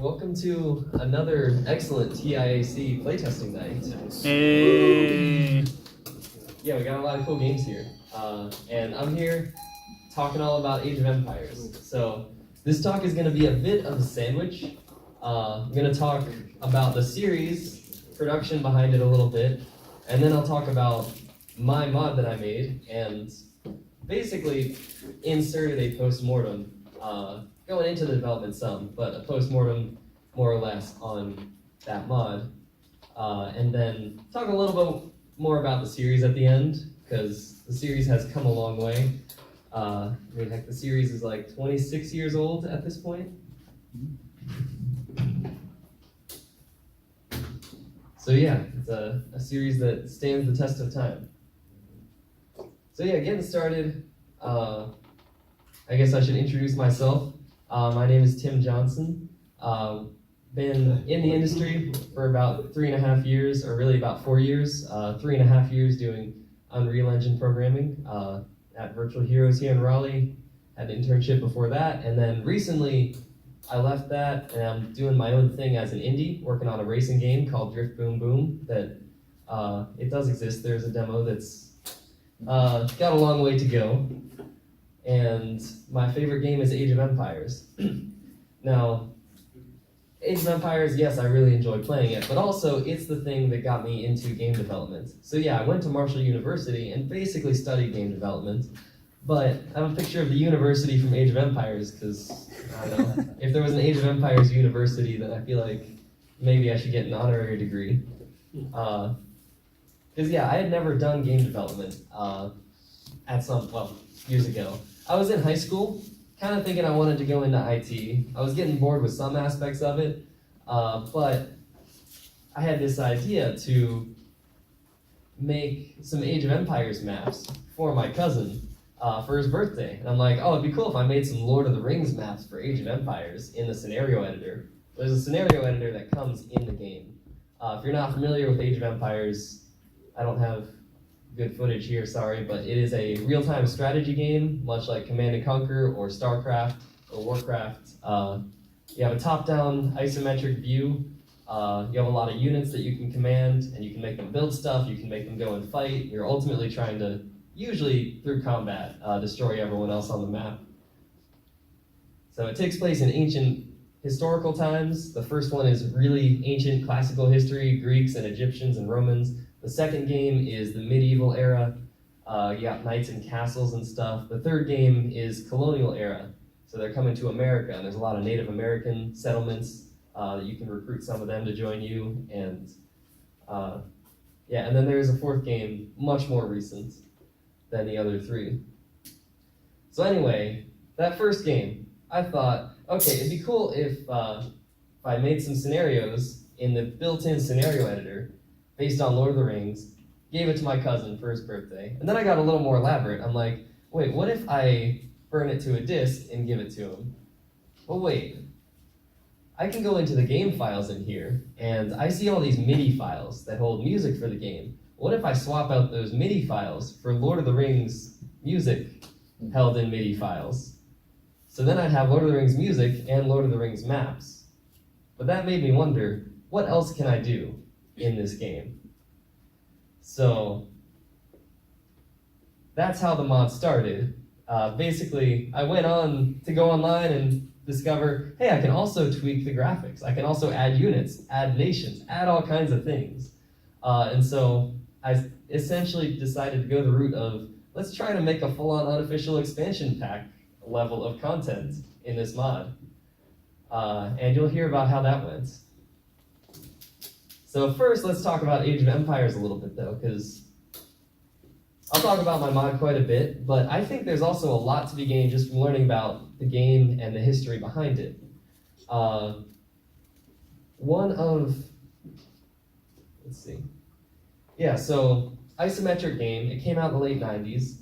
welcome to another excellent TIAC playtesting night. Hey. Yeah, we got a lot of cool games here. And I'm here talking all about Age of Empires. So this talk is going to be a bit of a sandwich. I'm going to talk about the series, production behind it a little bit, and then I'll talk about my mod that I made, and basically inserted a post-mortem, going into the development some, but a post-mortem more or less on that mod. And then talk a little bit more about the series at the end, because the series has come a long way. I mean, heck, the series is like 26 years old at this point. So yeah, it's a series that stands the test of time. So yeah, getting started, I guess I should introduce myself. My name is Tim Johnson. Been in the industry for about 3.5 years, or really about 4 years. 3.5 years doing Unreal Engine programming at Virtual Heroes here in Raleigh. Had an internship before that, and then recently I left that and I'm doing my own thing as an indie, working on a racing game called Drift Boom Boom that it does exist. There's a demo that's got a long way to go. And my favorite game is Age of Empires. Now, Age of Empires, yes, I really enjoy playing it, but also it's the thing that got me into game development. So yeah, I went to Marshall University and basically studied game development, but I have a picture of the university from Age of Empires because, I don't know, if there was an Age of Empires university, then I feel like maybe I should get an honorary degree. Because yeah, I had never done game development years ago. I was in high school, kind of thinking I wanted to go into IT. I was getting bored with some aspects of it, but I had this idea to make some Age of Empires maps for my cousin for his birthday. And I'm like, oh, it'd be cool if I made some Lord of the Rings maps for Age of Empires in the scenario editor. There's a scenario editor that comes in the game. If you're not familiar with Age of Empires, I don't have good footage here, sorry, but it is a real-time strategy game, much like Command & Conquer or StarCraft or Warcraft. You have a top-down isometric view. You have a lot of units that you can command, and you can make them build stuff, you can make them go and fight. You're ultimately trying to, usually through combat, destroy everyone else on the map. So it takes place in ancient historical times. The first one is really ancient classical history, Greeks and Egyptians and Romans. The second game is the medieval era. You got knights and castles and stuff. The third game is colonial era. So they're coming to America, and there's a lot of Native American settlements that you can recruit some of them to join you. And yeah, and then there's a fourth game, much more recent than the other three. So anyway, that first game, I thought, okay, it'd be cool if I made some scenarios in the built-in scenario editor based on Lord of the Rings, gave it to my cousin for his birthday, and then I got a little more elaborate. I'm like, wait, what if I burn it to a disk and give it to him? Well, wait, I can go into the game files in here, and I see all these MIDI files that hold music for the game. What if I swap out those MIDI files for Lord of the Rings music held in MIDI files? So then I'd have Lord of the Rings music and Lord of the Rings maps. But that made me wonder, what else can I do in this game? So that's how the mod started. Basically, I went on to go online and discover, hey, I can also tweak the graphics. I can also add units, add nations, add all kinds of things. And so I essentially decided to go the route of, let's try to make a full-on unofficial expansion pack level of content in this mod. And you'll hear about how that went. So first, let's talk about Age of Empires a little bit, though, because I'll talk about my mod quite a bit, but I think there's also a lot to be gained just from learning about the game and the history behind it. So isometric game, it came out in the late 90s.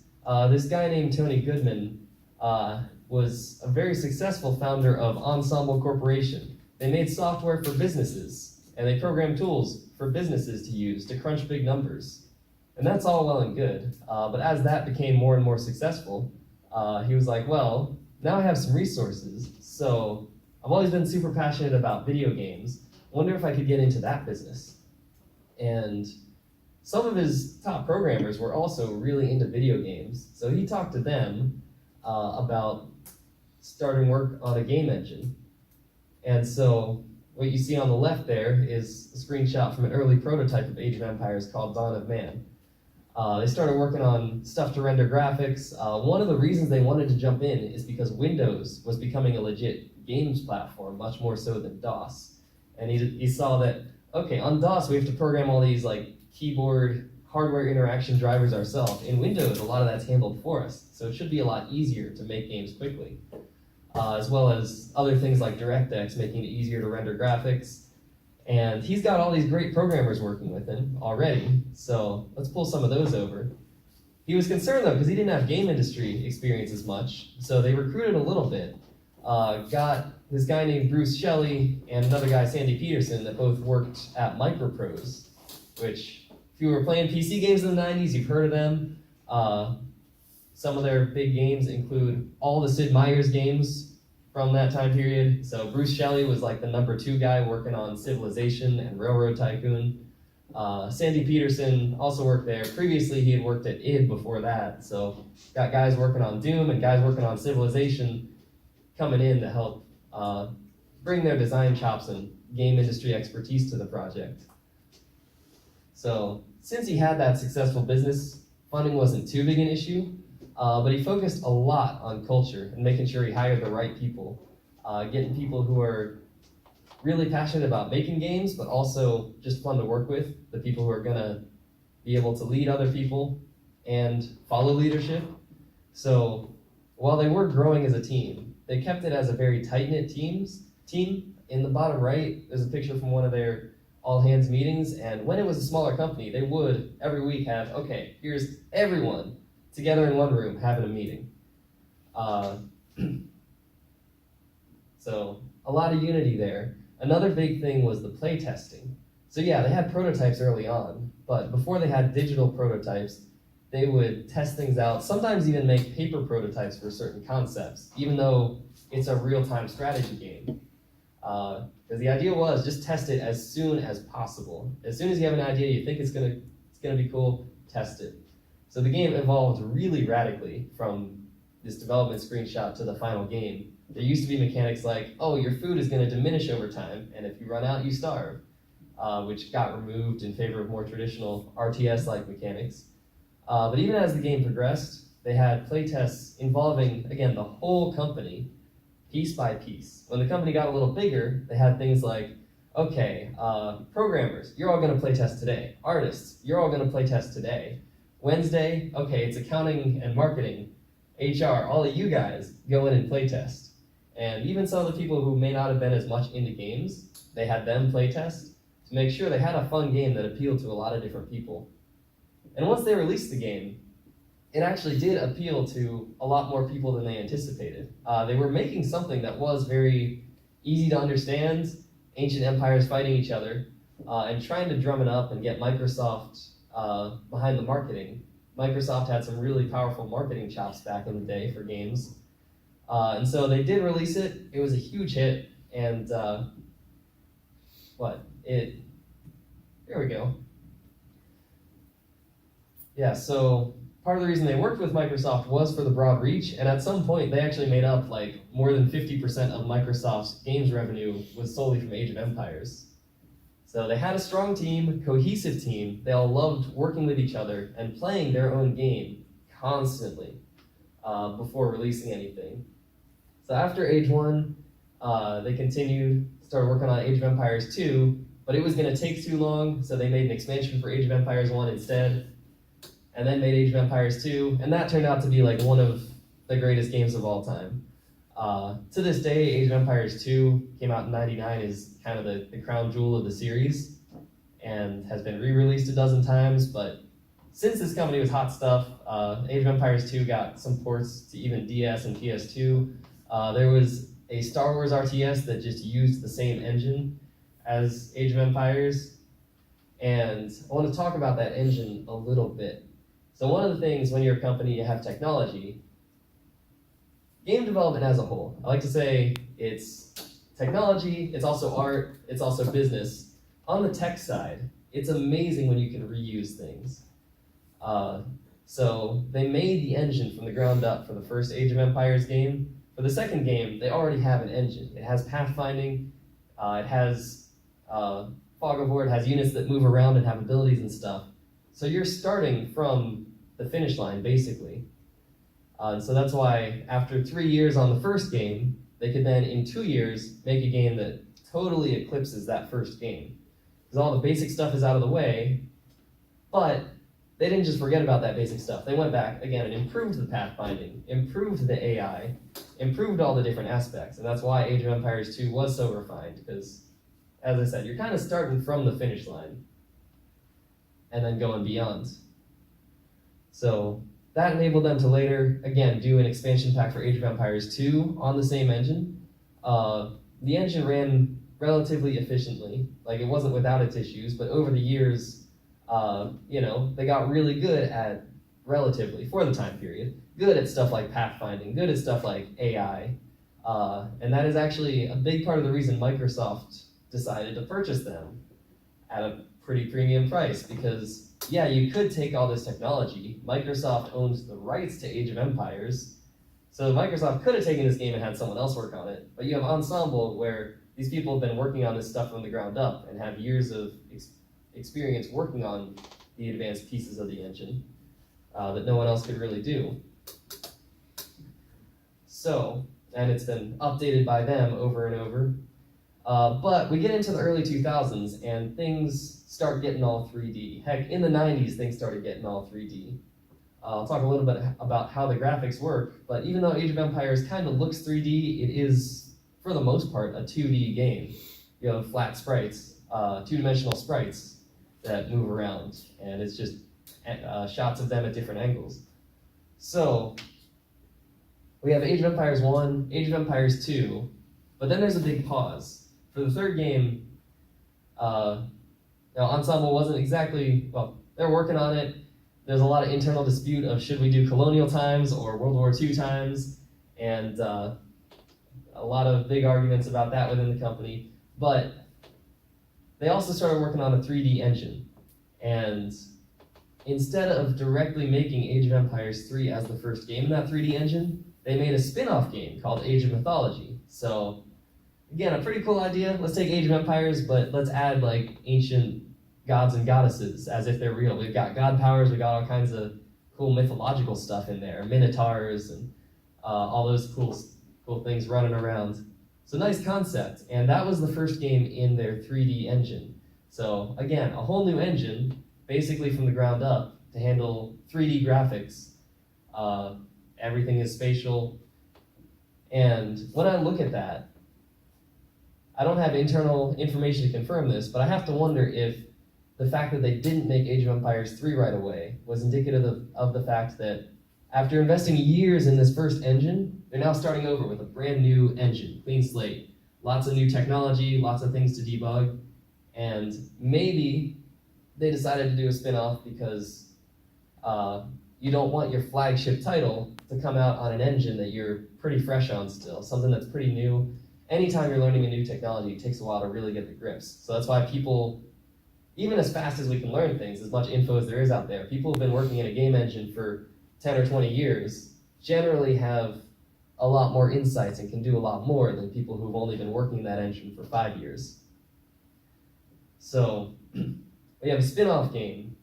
This guy named Tony Goodman was a very successful founder of Ensemble Corporation. They made software for businesses, and they programmed tools for businesses to use to crunch big numbers. And that's all well and good, but as that became more and more successful, he was like, well, now I have some resources, so I've always been super passionate about video games. Wonder if I could get into that business. And some of his top programmers were also really into video games, so he talked to them about starting work on a game engine. And so what you see on the left there is a screenshot from an early prototype of Age of Empires called Dawn of Man. They started working on stuff to render graphics. One of the reasons they wanted to jump in is because Windows was becoming a legit games platform, much more so than DOS. And he saw that, okay, on DOS we have to program all these like keyboard hardware interaction drivers ourselves. In Windows, a lot of that's handled for us, so it should be a lot easier to make games quickly. As well as other things like DirectX, making it easier to render graphics. And he's got all these great programmers working with him already, so let's pull some of those over. He was concerned though, because he didn't have game industry experience as much, so they recruited a little bit. Got this guy named Bruce Shelley and another guy, Sandy Peterson, that both worked at Microprose, which, if you were playing PC games in the 90s, you've heard of them. Some of their big games include all the Sid Meier's games from that time period. So Bruce Shelley was like the #2 guy working on Civilization and Railroad Tycoon. Sandy Peterson also worked there. Previously, he had worked at id before that. So got guys working on Doom and guys working on Civilization coming in to help bring their design chops and game industry expertise to the project. So since he had that successful business, funding wasn't too big an issue. But he focused a lot on culture and making sure he hired the right people, getting people who are really passionate about making games, but also just fun to work with, the people who are gonna be able to lead other people and follow leadership. So while they were growing as a team, they kept it as a very tight-knit team. In the bottom right, there's a picture from one of their all-hands meetings, and when it was a smaller company, they would every week have, okay, here's everyone together in one room having a meeting. So a lot of unity there. Another big thing was the play testing. So yeah, they had prototypes early on, but before they had digital prototypes, they would test things out, sometimes even make paper prototypes for certain concepts, even though it's a real-time strategy game. Because the idea was just test it as soon as possible. As soon as you have an idea, you think it's gonna be cool, test it. So the game evolved really radically from this development screenshot to the final game. There used to be mechanics like, oh, your food is going to diminish over time, and if you run out, you starve, which got removed in favor of more traditional RTS-like mechanics. But even as the game progressed, they had playtests involving, again, the whole company, piece by piece. When the company got a little bigger, they had things like, okay, programmers, you're all going to playtest today. Artists, you're all going to playtest today. Wednesday, okay, it's accounting and marketing, HR, all of you guys go in and playtest. And even some of the people who may not have been as much into games, they had them playtest to make sure they had a fun game that appealed to a lot of different people. And once they released the game, it actually did appeal to a lot more people than they anticipated. They were making something that was very easy to understand, ancient empires fighting each other, and trying to drum it up and get Microsoft behind the marketing. Microsoft had some really powerful marketing chops back in the day for games. And so they did release it. It was a huge hit. And there we go. Yeah, so part of the reason they worked with Microsoft was for the broad reach. And at some point, they actually made up like more than 50% of Microsoft's games revenue was solely from Age of Empires. So they had a strong team, cohesive team. They all loved working with each other and playing their own game constantly before releasing anything. So after Age 1, they started working on Age of Empires 2, but it was going to take too long, so they made an expansion for Age of Empires 1 instead, and then made Age of Empires 2, and that turned out to be like one of the greatest games of all time. To this day, Age of Empires 2 came out in '99, is kind of the crown jewel of the series, and has been re-released a dozen times, but since this company was hot stuff, Age of Empires 2 got some ports to even DS and PS2. There was a Star Wars RTS that just used the same engine as Age of Empires, and I want to talk about that engine a little bit. So one of the things when you're a company, you have technology. Game development as a whole, I like to say it's technology, it's also art, it's also business. On the tech side, it's amazing when you can reuse things. So they made the engine from the ground up for the first Age of Empires game. For the second game, they already have an engine. It has pathfinding, it has fog of war, it has units that move around and have abilities and stuff. So you're starting from the finish line, basically. So that's why after 3 years on the first game, they could then, in 2 years, make a game that totally eclipses that first game. Because all the basic stuff is out of the way, but they didn't just forget about that basic stuff. They went back, again, and improved the pathfinding, improved the AI, improved all the different aspects. And that's why Age of Empires 2 was so refined, because, as I said, you're kind of starting from the finish line and then going beyond. So that enabled them to later, again, do an expansion pack for Age of Empires 2 on the same engine. The engine ran relatively efficiently. Like, it wasn't without its issues, but over the years, they got really good at, relatively, for the time period, good at stuff like pathfinding, good at stuff like AI. And that is actually a big part of the reason Microsoft decided to purchase them at a pretty premium price, because, yeah, you could take all this technology. Microsoft owns the rights to Age of Empires, so Microsoft could have taken this game and had someone else work on it, but you have Ensemble, where these people have been working on this stuff from the ground up and have years of experience working on the advanced pieces of the engine that no one else could really do. So, and it's been updated by them over and over. But we get into the early 2000s and things start getting all 3D. Heck, in the 90s, things started getting all 3D. I'll talk a little bit about how the graphics work, but even though Age of Empires kind of looks 3D, it is, for the most part, a 2D game. You have flat sprites, two-dimensional sprites that move around, and it's just shots of them at different angles. So, we have Age of Empires 1, Age of Empires 2, but then there's a big pause. For the third game, now Ensemble wasn't exactly, well, they're working on it. There's a lot of internal dispute of should we do colonial times or World War II times, and a lot of big arguments about that within the company. But they also started working on a 3D engine, and instead of directly making Age of Empires 3 as the first game in that 3D engine, they made a spin-off game called Age of Mythology. So, again, a pretty cool idea. Let's take Age of Empires, but let's add like ancient gods and goddesses as if they're real. We've got god powers, we've got all kinds of cool mythological stuff in there, minotaurs and all those cool things running around. So nice concept, and that was the first game in their 3D engine. So again, a whole new engine, basically from the ground up, to handle 3D graphics. Everything is spatial, and when I look at that, I don't have internal information to confirm this, but I have to wonder if the fact that they didn't make Age of Empires 3 right away was indicative of the fact that after investing years in this first engine, they're now starting over with a brand new engine, clean slate. Lots of new technology, lots of things to debug, and maybe they decided to do a spin-off because you don't want your flagship title to come out on an engine that you're pretty fresh on still, something that's pretty new. Anytime you're learning a new technology, it takes a while to really get the grips. So that's why people, even as fast as we can learn things, as much info as there is out there, people who've been working in a game engine for 10 or 20 years generally have a lot more insights and can do a lot more than people who've only been working in that engine for 5 years. So we have a spin-off game,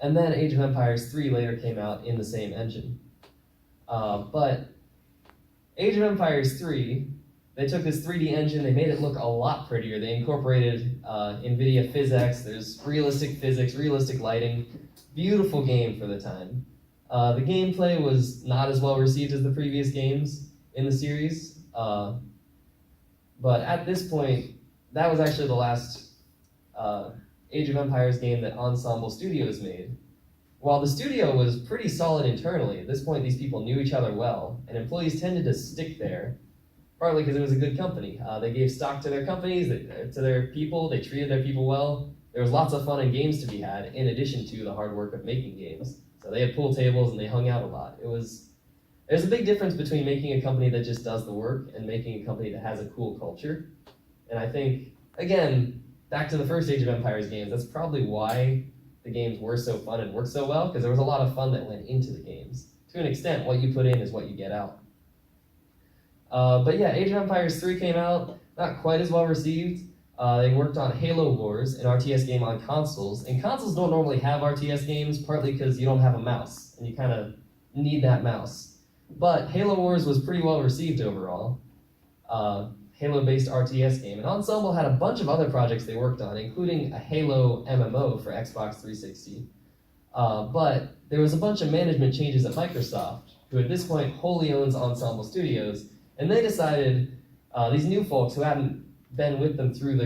and then Age of Empires 3 later came out in the same engine. But Age of Empires 3, they took this 3D engine, they made it look a lot prettier. They incorporated NVIDIA PhysX, there's realistic physics, realistic lighting. Beautiful game for the time. The gameplay was not as well received as the previous games in the series. But at this point, that was actually the last Age of Empires game that Ensemble Studios made. While the studio was pretty solid internally, at this point these people knew each other well, and employees tended to stick there, partly because it was a good company. They gave stock to their companies, to their people, they treated their people well. There was lots of fun and games to be had, in addition to the hard work of making games. So they had pool tables and they hung out a lot. It was There's a big difference between making a company that just does the work and making a company that has a cool culture. And I think, again, back to the first Age of Empires games, that's probably why the games were so fun and worked so well, because there was a lot of fun that went into the games. To an extent, what you put in is what you get out. But yeah, Age of Empires 3 came out, not quite as well received. They worked on Halo Wars, an RTS game on consoles, and consoles don't normally have RTS games, partly because you don't have a mouse, and you kind of need that mouse. But Halo Wars was pretty well received overall. Halo-based RTS game, and Ensemble had a bunch of other projects they worked on, including a Halo MMO for Xbox 360. But there was a bunch of management changes at Microsoft, who at this point wholly owns Ensemble Studios, and they decided, these new folks who hadn't been with them through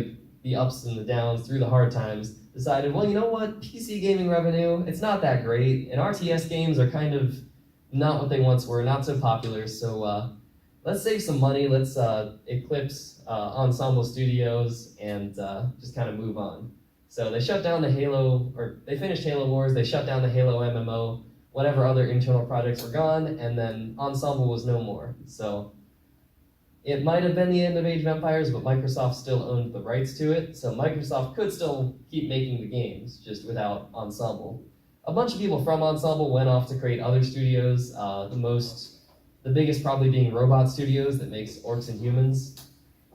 the ups and the downs, through the hard times, decided, well, you know what, PC gaming revenue, it's not that great, and RTS games are kind of not what they once were, not so popular, so let's save some money, let's eclipse Ensemble Studios and just kind of move on. So they shut down the Halo, or they finished Halo Wars, they shut down the Halo MMO, whatever other internal projects were gone, and then Ensemble was no more. So it might have been the end of Age of Empires, but Microsoft still owned the rights to it, so Microsoft could still keep making the games, just without Ensemble. A bunch of people from Ensemble went off to create other studios, the biggest probably being Robot Studios that makes Orcs and Humans.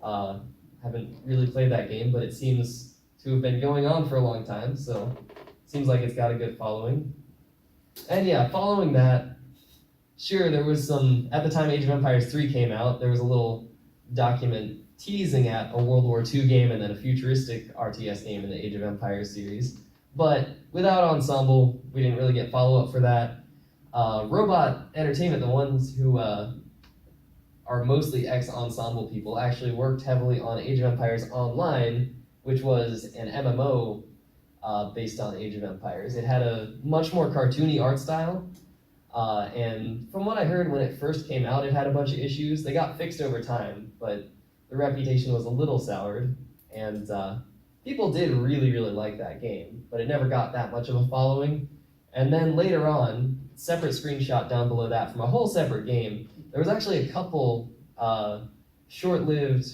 Haven't really played that game, but it seems to have been going on for a long time, so it seems like it's got a good following. And yeah, following that, sure, there was some, at the time Age of Empires 3 came out, there was a little document teasing at a World War II game and then a futuristic RTS game in the Age of Empires series. But without Ensemble, we didn't really get follow-up for that. Robot Entertainment, the ones who are mostly ex-Ensemble people, actually worked heavily on Age of Empires Online, which was an MMO based on Age of Empires. It had a much more cartoony art style, and from what I heard when it first came out, it had a bunch of issues. They got fixed over time, but the reputation was a little soured, and people did really, really like that game, but it never got that much of a following. And then later on, separate screenshot down below that from a whole separate game, there was actually a couple short-lived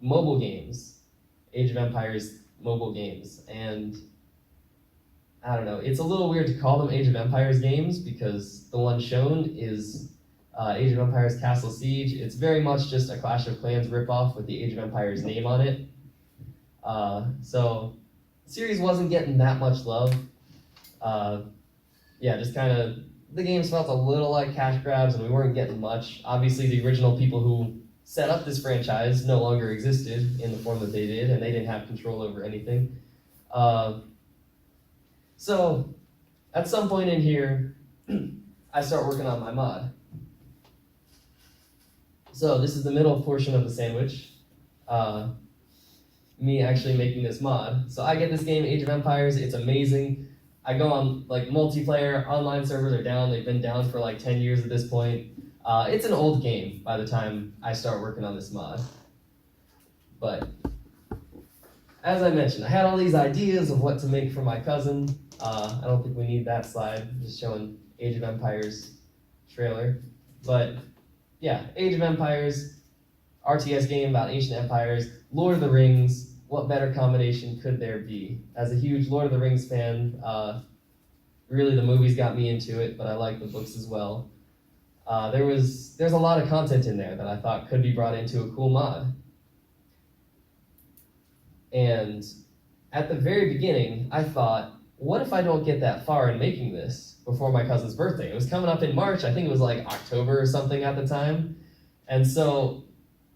mobile games, Age of Empires mobile games, and I don't know, it's a little weird to call them Age of Empires games because the one shown is Age of Empires Castle Siege. It's very much just a Clash of Clans ripoff with the Age of Empires name on it. So the series wasn't getting that much love. Yeah, just kind of, the games felt a little like cash grabs and we weren't getting much. Obviously the original people who set up this franchise no longer existed in the form that they did, and they didn't have control over anything. So at some point in here, I start working on my mod. So this is the middle portion of the sandwich. Me actually making this mod. So I get this game, Age of Empires, it's amazing. I go on like multiplayer, online servers are down, they've been down for like 10 years at this point. It's an old game by the time I start working on this mod. But as I mentioned, I had all these ideas of what to make for my cousin. I don't think we need that slide, just showing Age of Empires trailer. But yeah, Age of Empires, RTS game about ancient empires, Lord of the Rings, what better combination could there be? As a huge Lord of the Rings fan, really the movies got me into it, but I like the books as well. There's a lot of content in there that I thought could be brought into a cool mod. And at the very beginning, I thought, what if I don't get that far in making this before my cousin's birthday? It was coming up in March, I think it was like October or something at the time. And so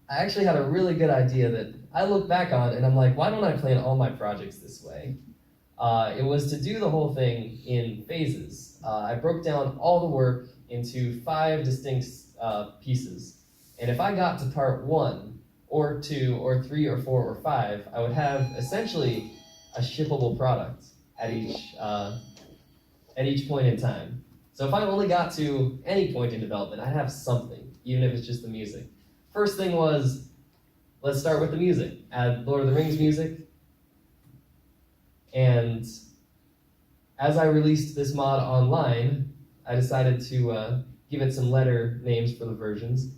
I actually had a really good idea that I look back on and I'm like, why don't I plan all my projects this way? It was to do the whole thing in phases. I broke down all the work into 5 distinct pieces. And if I got to part 1, or 2, or 3, or 4, or 5, I would have essentially a shippable product at each point in time. So if I only got to any point in development, I'd have something, even if it's just the music. First thing was, let's start with the music. Add Lord of the Rings music. And as I released this mod online, I decided to give it some letter names for the versions.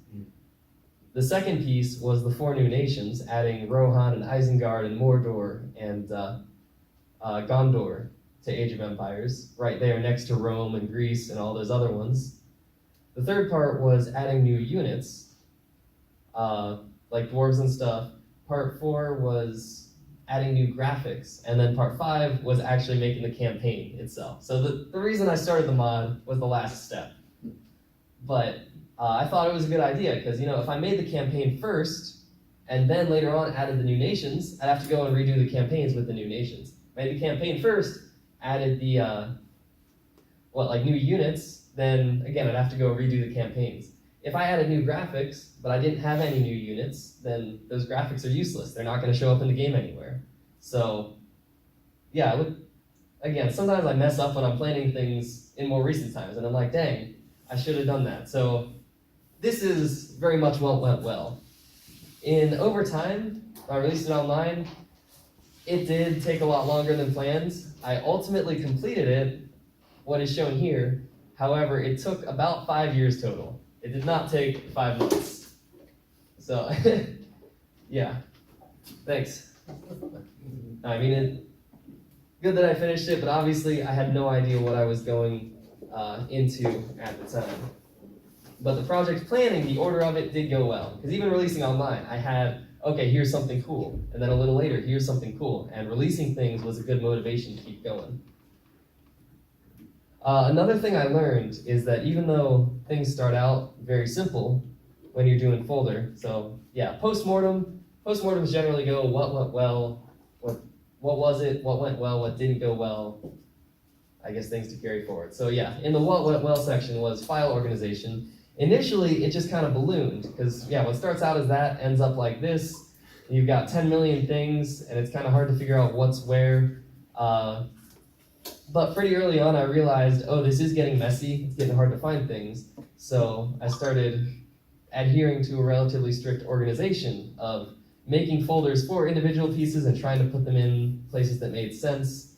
The second piece was the 4 new nations, adding Rohan and Isengard and Mordor and Gondor to Age of Empires, right there next to Rome and Greece and all those other ones. The third part was adding new units, like dwarves and stuff. Part 4 was adding new graphics, and then part 5 was actually making the campaign itself. So the reason I started the mod was the last step. But I thought it was a good idea, because if I made the campaign first, and then later on added the new nations, I'd have to go and redo the campaigns with the new nations. Made the campaign first, added the, new units, then again, I'd have to go redo the campaigns. If I added new graphics, but I didn't have any new units, then those graphics are useless. They're not going to show up in the game anywhere. So, yeah, again, sometimes I mess up when I'm planning things in more recent times, and I'm like, dang, I should have done that. So, this is very much what went well. In overtime, I released it online. It did take a lot longer than planned. I ultimately completed it, what is shown here. However, it took about 5 years total. It did not take 5 months. So, yeah, thanks. I mean, good that I finished it, but obviously I had no idea what I was going into at the time. But the project planning, the order of it did go well. Because even releasing online, I had, okay, here's something cool. And then a little later, here's something cool. And releasing things was a good motivation to keep going. Another thing I learned is that even though things start out very simple when you're doing folder, so yeah, postmortems generally go what went well, what was it, what went well, what didn't go well, I guess things to carry forward. So yeah, in the what went well section was file organization. Initially, it just kind of ballooned, because yeah, what starts out as that ends up like this. You've got 10 million things, and it's kind of hard to figure out what's where. But pretty early on, I realized, oh, this is getting messy. It's getting hard to find things. So I started adhering to a relatively strict organization of making folders for individual pieces and trying to put them in places that made sense.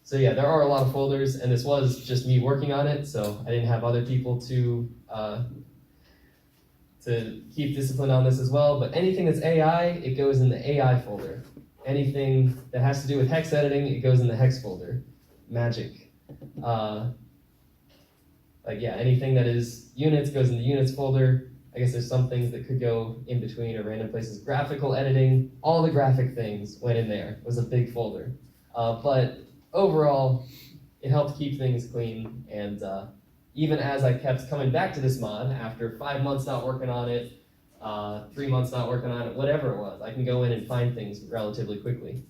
So yeah, there are a lot of folders, and this was just me working on it, so I didn't have other people to keep discipline on this as well. But anything that's AI, it goes in the AI folder. Anything that has to do with hex editing, it goes in the hex folder. Magic. Anything that is units goes in the units folder. I guess there's some things that could go in between or random places. Graphical editing, all the graphic things went in there. It was a big folder. But overall, it helped keep things clean. And even as I kept coming back to this mod, after 5 months not working on it, 3 months not working on it, whatever it was, I can go in and find things relatively quickly.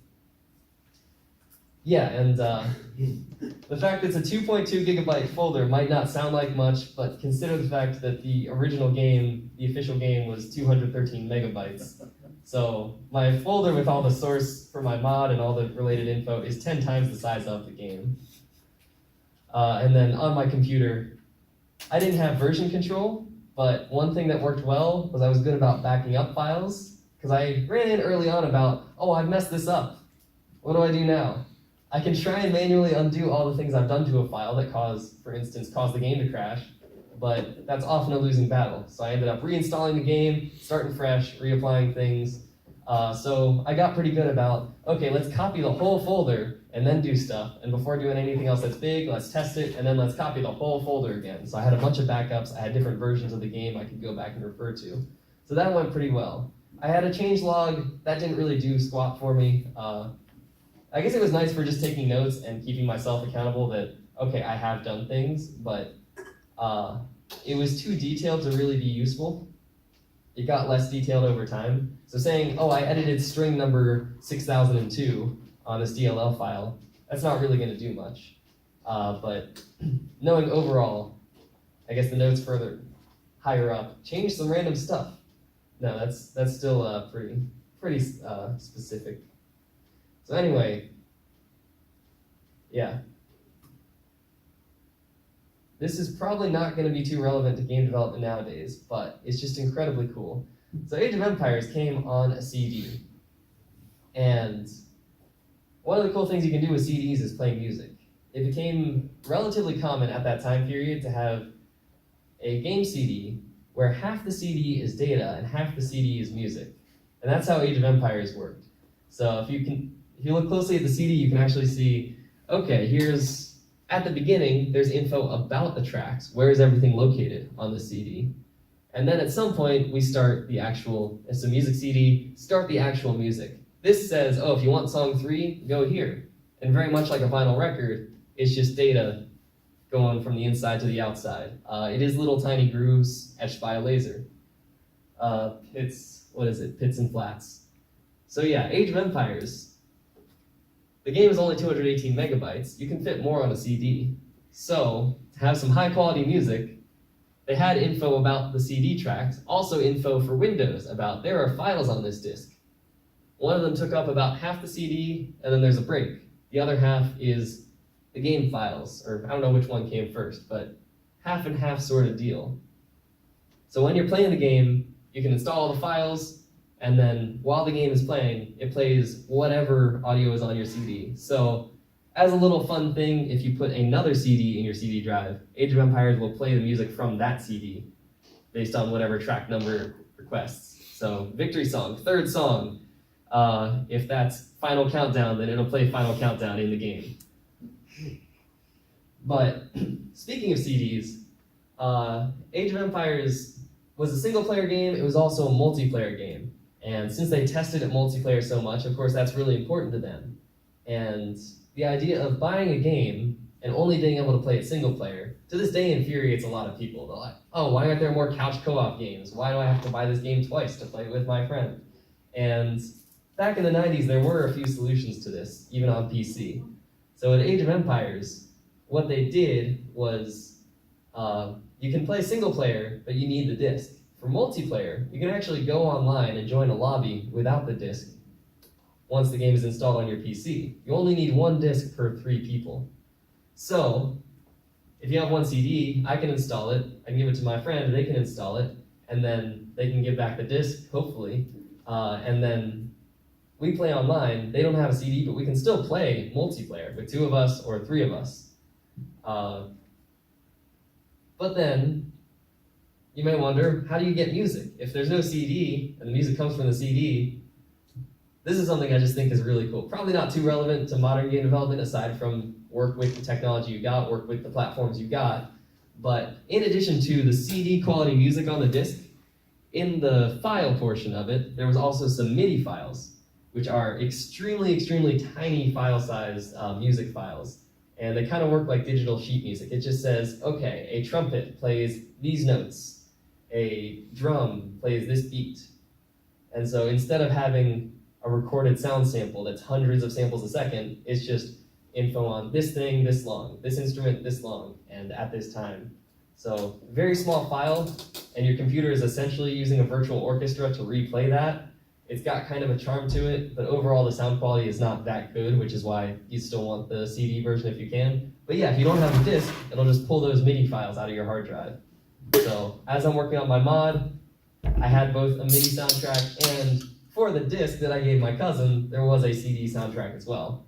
Yeah, and the fact that it's a 2.2 gigabyte folder might not sound like much, but consider the fact that the original game, the official game, was 213 megabytes. So my folder with all the source for my mod and all the related info is 10 times the size of the game. And then on my computer, I didn't have version control, but one thing that worked well was I was good about backing up files, because I ran in early on about, oh, I've messed this up. What do I do now? I can try and manually undo all the things I've done to a file that for instance, cause the game to crash, but that's often a losing battle. So I ended up reinstalling the game, starting fresh, reapplying things. So I got pretty good about, okay, let's copy the whole folder and then do stuff. And before doing anything else that's big, let's test it, and then let's copy the whole folder again. So I had a bunch of backups. I had different versions of the game I could go back and refer to. So that went pretty well. I had a change log. That didn't really do squat for me. I guess it was nice for just taking notes and keeping myself accountable that, okay, I have done things, but it was too detailed to really be useful. It got less detailed over time. So saying, oh, I edited string number 6002 on this DLL file, that's not really going to do much. But knowing overall, I guess the notes further higher up, change some random stuff. No, that's still pretty specific. So anyway, yeah. This is probably not going to be too relevant to game development nowadays, but it's just incredibly cool. So Age of Empires came on a CD. And one of the cool things you can do with CDs is play music. it became relatively common at that time period to have a game CD where half the CD is data and half the CD is music. And that's how Age of Empires worked. So if you look closely at the CD, you can actually see, okay, here's, at the beginning, there's info about the tracks. Where is everything located on the CD? And then at some point, we start the actual, it's a music CD, start the actual music. This says, oh, if you want song 3, go here. And very much like a vinyl record, it's just data going from the inside to the outside. It is little tiny grooves etched by a laser. Pits and flats. So yeah, Age of Empires. The game is only 218 megabytes. You can fit more on a CD. So, to have some high quality music, they had info about the CD tracks, also info for Windows about there are files on this disk. One of them took up about half the CD, and then there's a break. The other half is the game files, or I don't know which one came first, but half and half sort of deal. So when you're playing the game, you can install all the files, and then while the game is playing, it plays whatever audio is on your CD. So as a little fun thing, if you put another CD in your CD drive, Age of Empires will play the music from that CD based on whatever track number it requests. So victory song, third song. If that's Final Countdown, then it'll play Final Countdown in the game. But speaking of CDs, Age of Empires was a single-player game. It was also a multiplayer game. And since they tested at multiplayer so much, of course, that's really important to them. And the idea of buying a game and only being able to play it single player, to this day infuriates a lot of people. They're like, oh, why aren't there more couch co-op games? Why do I have to buy this game twice to play it with my friend? And back in the 90s, there were a few solutions to this, even on PC. So at Age of Empires, what they did was you can play single player, but you need the disc. For multiplayer, you can actually go online and join a lobby without the disc once the game is installed on your PC. You only need one disc per 3 people. So, if you have one CD, I can install it, I can give it to my friend, they can install it, and then they can give back the disc, hopefully, and then we play online. They don't have a CD, but we can still play multiplayer with 2 of us or 3 of us. But then, you may wonder, how do you get music? If there's no CD, and the music comes from the CD, this is something I just think is really cool. Probably not too relevant to modern game development, aside from work with the technology you got, work with the platforms you got. But in addition to the CD quality music on the disc, in the file portion of it, there was also some MIDI files, which are extremely, extremely tiny file size music files. And they kind of work like digital sheet music. It just says, okay, a trumpet plays these notes. A drum plays this beat. And so instead of having a recorded sound sample that's hundreds of samples a second, it's just info on this thing this long, this instrument this long, and at this time. So very small file, and your computer is essentially using a virtual orchestra to replay that. It's got kind of a charm to it, but overall the sound quality is not that good, which is why you still want the CD version if you can. But yeah, if you don't have a disc, it'll just pull those MIDI files out of your hard drive. So as I'm working on my mod, I had both a MIDI soundtrack, and for the disc that I gave my cousin, there was a CD soundtrack as well,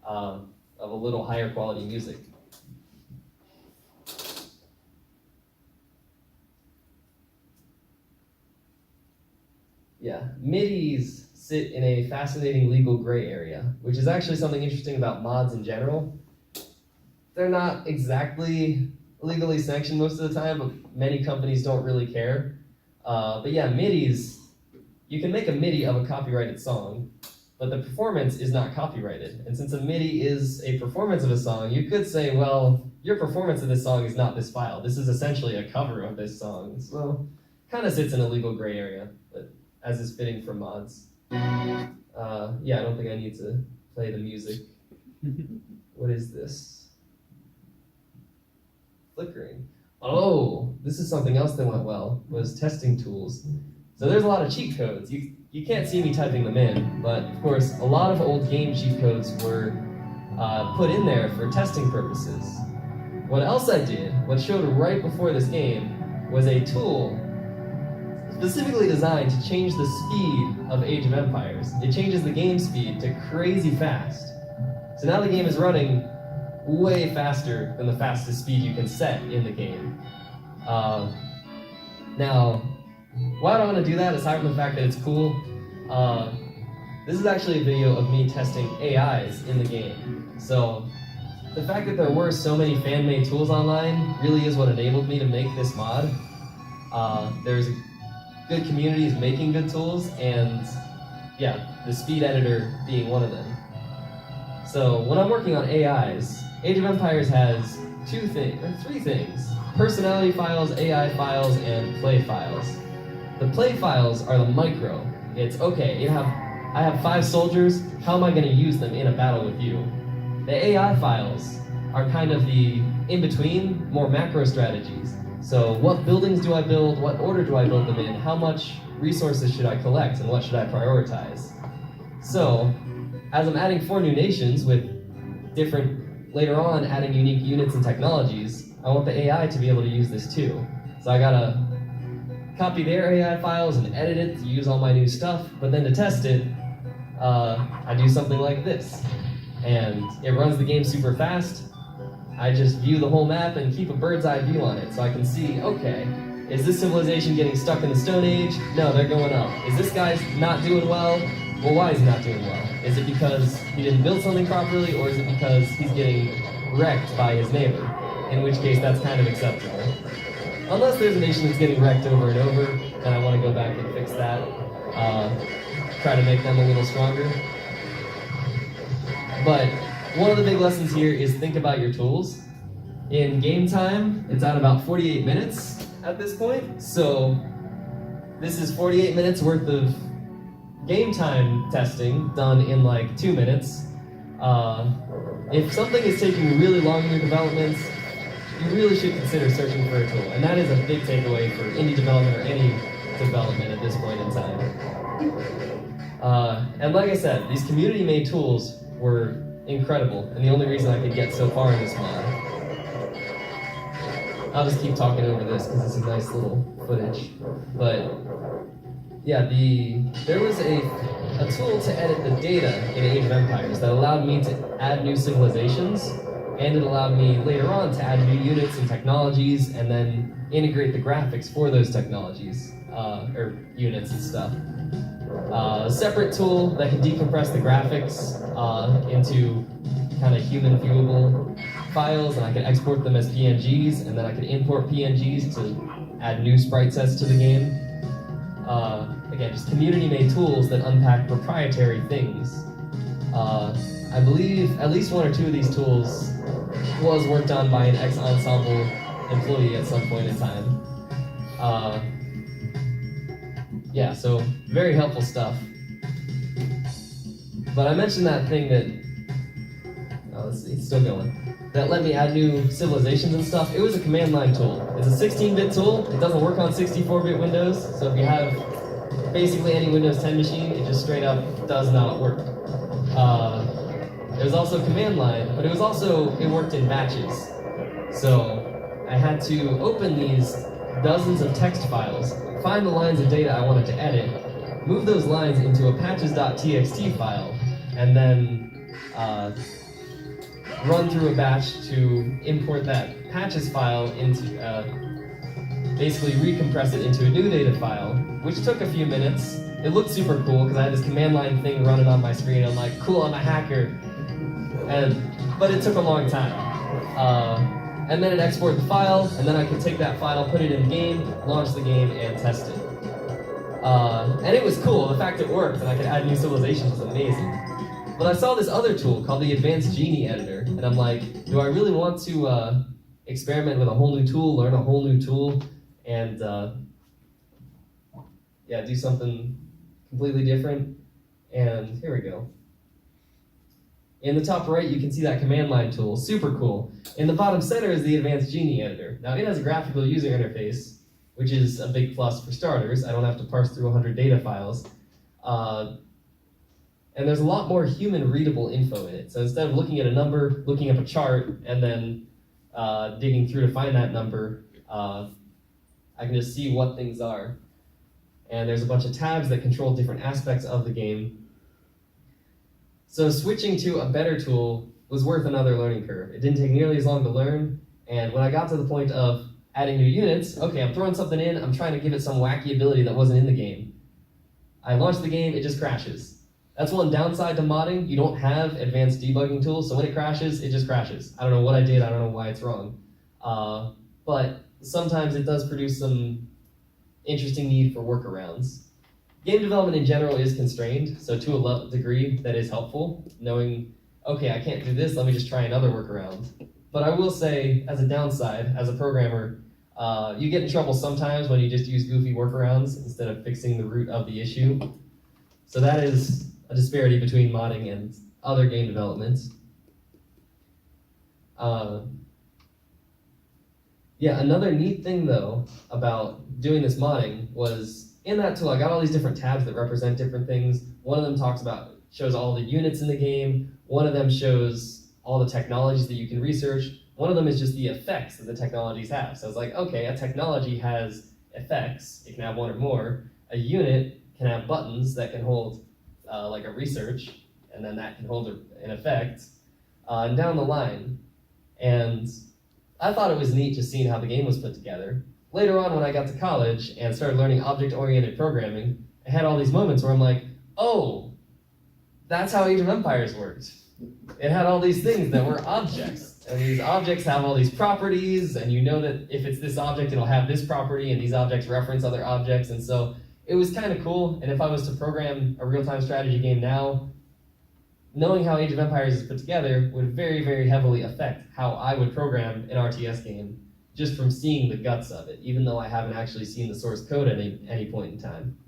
of a little higher quality music. Yeah, MIDIs sit in a fascinating legal gray area, which is actually something interesting about mods in general. They're not exactly legally sanctioned most of the time, but many companies don't really care. But yeah, MIDIs, you can make a MIDI of a copyrighted song, but the performance is not copyrighted. And since a MIDI is a performance of a song, you could say, well, your performance of this song is not this file. This is essentially a cover of this song. So kind of sits in a legal gray area, but as is fitting for mods. Yeah, I don't think I need to play the music. What is this? Flickering. Oh, this is something else that went well, was testing tools. So there's a lot of cheat codes. You can't see me typing them in, but of course, a lot of old game cheat codes were put in there for testing purposes. What else I did, what showed right before this game, was a tool specifically designed to change the speed of Age of Empires. It changes the game speed to crazy fast. So now the game is running way faster than the fastest speed you can set in the game. Now, why do I want to do that, aside from the fact that it's cool? This is actually a video of me testing AIs in the game. So, the fact that there were so many fan-made tools online really is what enabled me to make this mod. There's good communities making good tools, and yeah, the speed editor being one of them. So when I'm working on AIs, Age of Empires has three things: personality files, AI files, and play files. The play files are the micro. It's okay, I have 5 soldiers, how am I going to use them in a battle with you? The AI files are kind of the in-between, more macro strategies. So what buildings do I build, what order do I build them in, how much resources should I collect, and what should I prioritize? So, as I'm adding 4 new nations with later on adding unique units and technologies, I want the AI to be able to use this too. So I gotta copy their AI files and edit it to use all my new stuff, but then to test it, I do something like this. And it runs the game super fast. I just view the whole map and keep a bird's eye view on it, so I can see, okay, is this civilization getting stuck in the Stone Age? No, they're going up. Is this guy not doing well? Well, why is he not doing well? Is it because he didn't build something properly, or is it because he's getting wrecked by his neighbor? In which case, that's kind of acceptable. Unless there's a nation that's getting wrecked over and over, then I want to go back and fix that. Try to make them a little stronger. But one of the big lessons here is think about your tools. In game time, it's at about 48 minutes at this point. So this is 48 minutes worth of game time testing done in like 2 minutes. If something is taking really long in your development, you really should consider searching for a tool. And that is a big takeaway for indie development or any development at this point in time. And like I said, these community-made tools were incredible, and the only reason I could get so far in this mod. I'll just keep talking over this because it's a nice little footage. But yeah, there was a tool to edit the data in Age of Empires that allowed me to add new civilizations, and it allowed me later on to add new units and technologies, and then integrate the graphics for those technologies, or units and stuff. A separate tool that can decompress the graphics into kind of human viewable files, and I can export them as PNGs, and then I can import PNGs to add new sprite sets to the game. Again, just community-made tools that unpack proprietary things. I believe at least 1 or 2 of these tools was worked on by an ex-Ensemble employee at some point in time. Yeah, so very helpful stuff. But I mentioned that thing that, let's see, it's still going, that let me add new civilizations and stuff. It was a command line tool. It's a 16-bit tool. It doesn't work on 64-bit Windows, so if you have basically any Windows 10 machine, it just straight up does not work. It was also command line, but it worked in batches. So I had to open these dozens of text files, find the lines of data I wanted to edit, move those lines into a patches.txt file, and then run through a batch to import that patches file into, basically recompress it into a new data file, which took a few minutes. It looked super cool because I had this command line thing running on my screen. I'm like, cool, I'm a hacker. But it took a long time. And then it exported the file, and then I could take that file, put it in the game, launch the game, and test it. And it was cool. The fact it worked and I could add new civilizations was amazing. But I saw this other tool called the Advanced Genie Editor, and I'm like, do I really want to experiment with a whole new tool, learn a whole new tool, and yeah, do something completely different? And here we go. In the top right, you can see that command line tool, super cool. In the bottom center is the Advanced Genie Editor. Now it has a graphical user interface, which is a big plus for starters. I don't have to parse through 100 data files. And there's a lot more human readable info in it. So instead of looking at a number, looking up a chart, and then digging through to find that number, I can just see what things are. And there's a bunch of tabs that control different aspects of the game. So switching to a better tool was worth another learning curve. It didn't take nearly as long to learn, and when I got to the point of adding new units, okay, I'm throwing something in, I'm trying to give it some wacky ability that wasn't in the game. I launch the game, it just crashes. That's one downside to modding. You don't have advanced debugging tools, so when it crashes, it just crashes. I don't know what I did, I don't know why it's wrong. But sometimes it does produce some interesting need for workarounds. Game development in general is constrained, so to a degree that is helpful, knowing, okay, I can't do this, let me just try another workaround. But I will say, as a downside, as a programmer, you get in trouble sometimes when you just use goofy workarounds instead of fixing the root of the issue. So that is a disparity between modding and other game developments. Yeah, another neat thing though about doing this modding was in that tool I got all these different tabs that represent different things. One of them shows all the units in the game. One of them shows all the technologies that you can research. One of them is just the effects that the technologies have. So it's like, okay, a technology has effects. It can have one or more. A unit can have buttons that can hold like a research, and then that can hold an effect, and down the line. And I thought it was neat just seeing how the game was put together. Later on when I got to college and started learning object-oriented programming, I had all these moments where I'm like, oh, that's how Age of Empires worked. It had all these things that were objects, and these objects have all these properties, and you know that if it's this object, it'll have this property, and these objects reference other objects, and so it was kind of cool. And if I was to program a real-time strategy game now, knowing how Age of Empires is put together would very, very heavily affect how I would program an RTS game, just from seeing the guts of it, even though I haven't actually seen the source code at any point in time.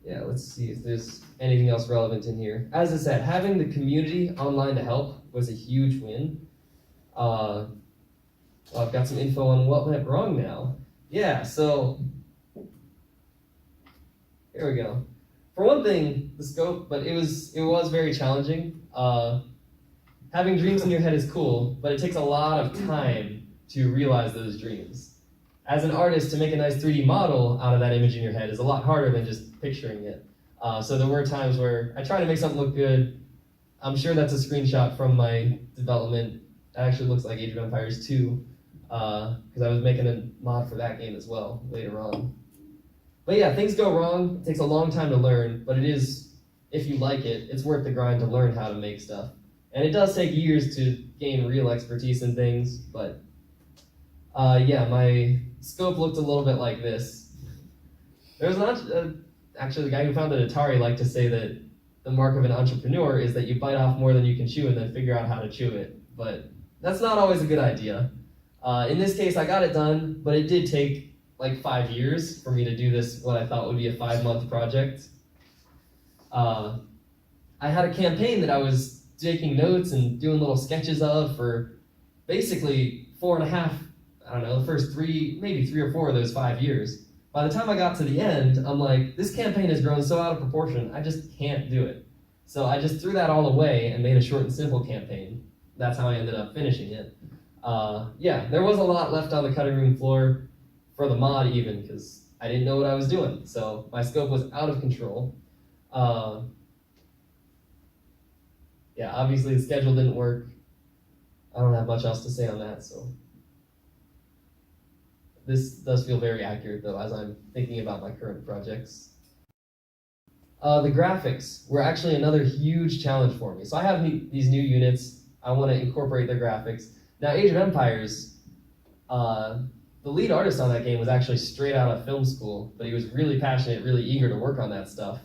Yeah, let's see if there's anything else relevant in here. As I said, having the community online to help was a huge win. Well, I've got some info on what went wrong now. Yeah, so here we go. For one thing, the scope, but it was very challenging. Having dreams in your head is cool, but it takes a lot of time to realize those dreams. As an artist, to make a nice 3D model out of that image in your head is a lot harder than just picturing it. So there were times where I tried to make something look good. I'm sure that's a screenshot from my development. It actually looks like Age of Empires 2, because I was making a mod for that game as well later on. But yeah, things go wrong. It takes a long time to learn, but it is, if you like it, it's worth the grind to learn how to make stuff. And it does take years to gain real expertise in things, but yeah, my scope looked a little bit like this. There was actually the guy who founded Atari liked to say that the mark of an entrepreneur is that you bite off more than you can chew and then figure out how to chew it. But that's not always a good idea. In this case, I got it done, but it did take like 5 years for me to do this, what I thought would be a 5-month project. I had a campaign that I was taking notes and doing little sketches of for basically 4.5, I don't know, the first maybe 3 or 4 of those 5 years. By the time I got to the end, I'm like, this campaign has grown so out of proportion, I just can't do it. So I just threw that all away and made a short and simple campaign. That's how I ended up finishing it. Yeah, there was a lot left on the cutting room floor for the mod even, because I didn't know what I was doing. So my scope was out of control. Yeah, obviously the schedule didn't work. I don't have much else to say on that, so. This does feel very accurate though, as I'm thinking about my current projects. The graphics were actually another huge challenge for me. So I have these new units, I want to incorporate their graphics. Now Age of Empires, the lead artist on that game was actually straight out of film school, but he was really passionate, really eager to work on that stuff.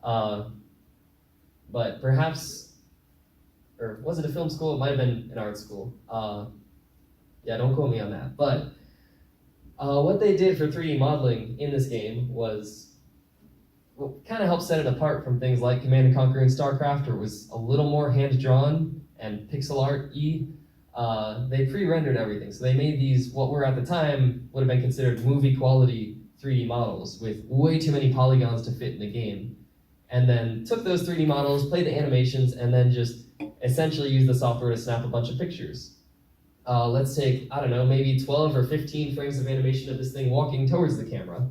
But perhaps, or was it a film school? It might have been an art school. Yeah, don't quote me on that. But what they did for 3D modeling in this game was kind of helped set it apart from things like Command & Conquer and StarCraft, where it was a little more hand-drawn and pixel art-y. They pre-rendered everything, so they made these, what were at the time, would have been considered movie-quality 3D models with way too many polygons to fit in the game. And then took those 3D models, played the animations, and then just essentially used the software to snap a bunch of pictures. Let's take, I don't know, maybe 12 or 15 frames of animation of this thing walking towards the camera.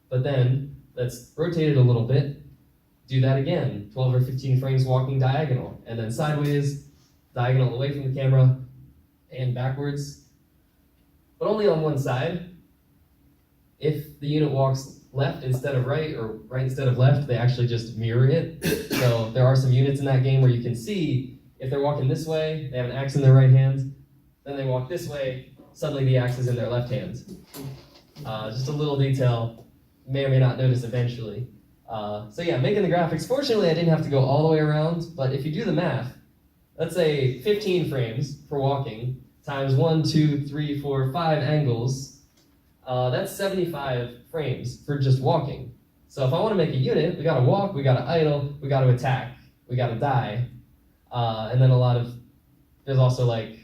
But then, let's rotate it a little bit, do that again, 12 or 15 frames walking diagonal, and then sideways, diagonal away from the camera, and backwards, but only on one side. If the unit walks left instead of right, or right instead of left, they actually just mirror it. So there are some units in that game where you can see if they're walking this way, they have an axe in their right hand, then they walk this way, suddenly the axe is in their left hand. Just a little detail, may or may not notice eventually. So yeah, making the graphics, fortunately I didn't have to go all the way around, but if you do the math, let's say 15 frames for walking, times 1, 2, 3, 4, 5 angles, that's 75 frames for just walking. So if I want to make a unit, we gotta walk, we gotta idle, we gotta attack, we gotta die, and then there's also like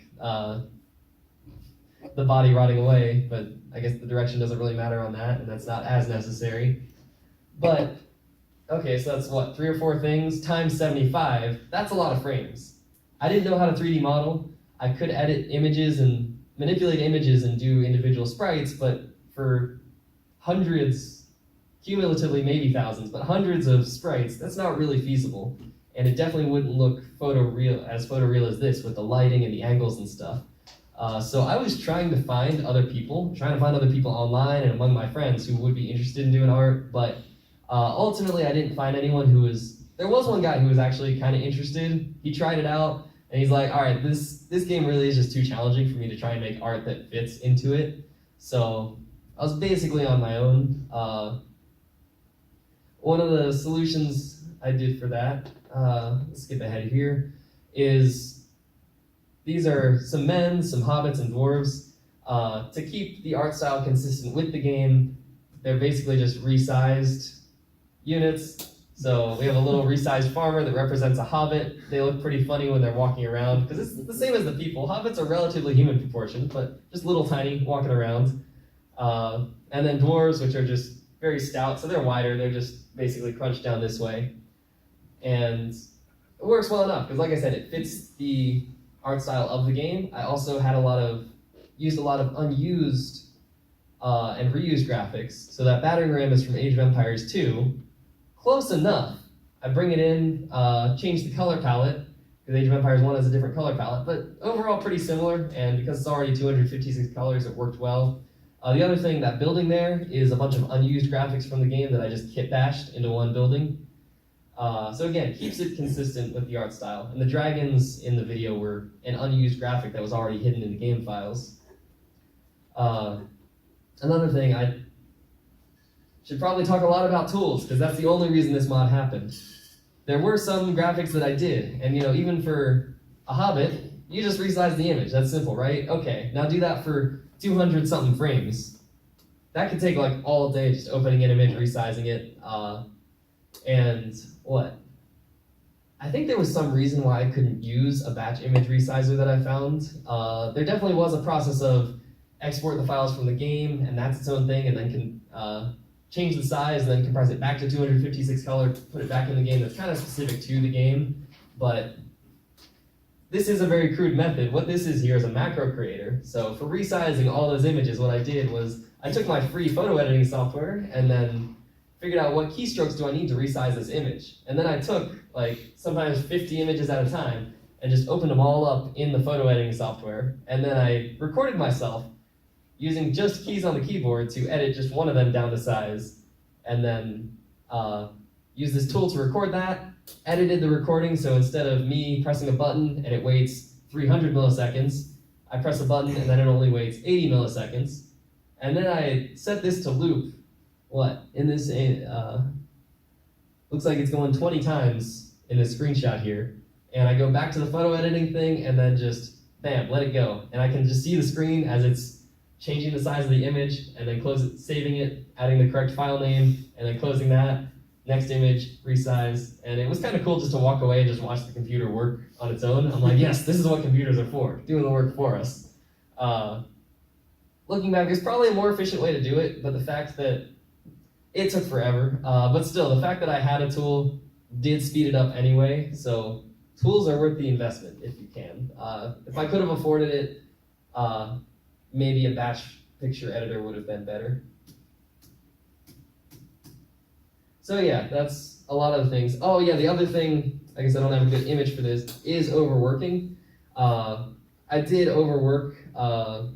the body rotting away, but I guess the direction doesn't really matter on that, and that's not as necessary. But, okay, so that's what, 3 or 4 things times 75, that's a lot of frames. I didn't know how to 3D model. I could edit images and manipulate images and do individual sprites, but for hundreds, cumulatively maybe thousands, but hundreds of sprites, that's not really feasible. And it definitely wouldn't look photoreal as this with the lighting and the angles and stuff. So I was trying to find other people online and among my friends who would be interested in doing art, but ultimately I didn't find anyone who was, there was one guy who was actually kind of interested. He tried it out, and he's like, all right, this game really is just too challenging for me to try and make art that fits into it. So I was basically on my own. One of the solutions I did for that, let's skip ahead here, is these are some men, some hobbits, and dwarves. To keep the art style consistent with the game, they're basically just resized units. So we have a little resized farmer that represents a hobbit. They look pretty funny when they're walking around, because it's the same as the people. Hobbits are relatively human proportioned, but just little tiny, walking around. And then dwarves, which are just very stout, so they're wider, they're just basically crunched down this way. And it works well enough, because like I said, it fits the art style of the game. I also had used a lot of unused and reused graphics. So that battering ram is from Age of Empires 2. Close enough. I bring it in, change the color palette, because Age of Empires 1 has a different color palette, but overall pretty similar, and because it's already 256 colors, it worked well. The other thing, that building there is a bunch of unused graphics from the game that I just kit bashed into one building. So again, keeps it consistent with the art style. And the dragons in the video were an unused graphic that was already hidden in the game files. Another thing, I should probably talk a lot about tools, because that's the only reason this mod happened. There were some graphics that I did, and even for a hobbit, you just resize the image. That's simple, right? Okay, now do that for 200 something frames. That could take like all day, just opening an image, resizing it, and what? I think there was some reason why I couldn't use a batch image resizer that I found. There definitely was a process of export the files from the game, and that's its own thing, and then can change the size, and then compress it back to 256 color, put it back in the game. That's kind of specific to the game, but this is a very crude method. What this is here is a macro creator. So for resizing all those images, what I did was I took my free photo editing software and then figured out what keystrokes do I need to resize this image. And then I took like sometimes 50 images at a time and just opened them all up in the photo editing software. And then I recorded myself using just keys on the keyboard to edit just one of them down to size. And then use this tool to record that. Edited the recording, so instead of me pressing a button and it waits 300 milliseconds, I press a button and then it only waits 80 milliseconds. And then I set this to loop, in this, looks like it's going 20 times in this screenshot here. And I go back to the photo editing thing and then just, bam, let it go. And I can just see the screen as it's changing the size of the image, and then close it, saving it, adding the correct file name, and then closing that. Next image, resize, and it was kind of cool just to walk away and just watch the computer work on its own. I'm like, yes, this is what computers are for, doing the work for us. Looking back, there's probably a more efficient way to do it, but the fact that it took forever, but still, the fact that I had a tool did speed it up anyway, so tools are worth the investment if you can. If I could have afforded it, maybe a batch picture editor would have been better. So yeah, that's a lot of things. Oh yeah, the other thing, I guess I don't have a good image for this, is overworking. I did overwork a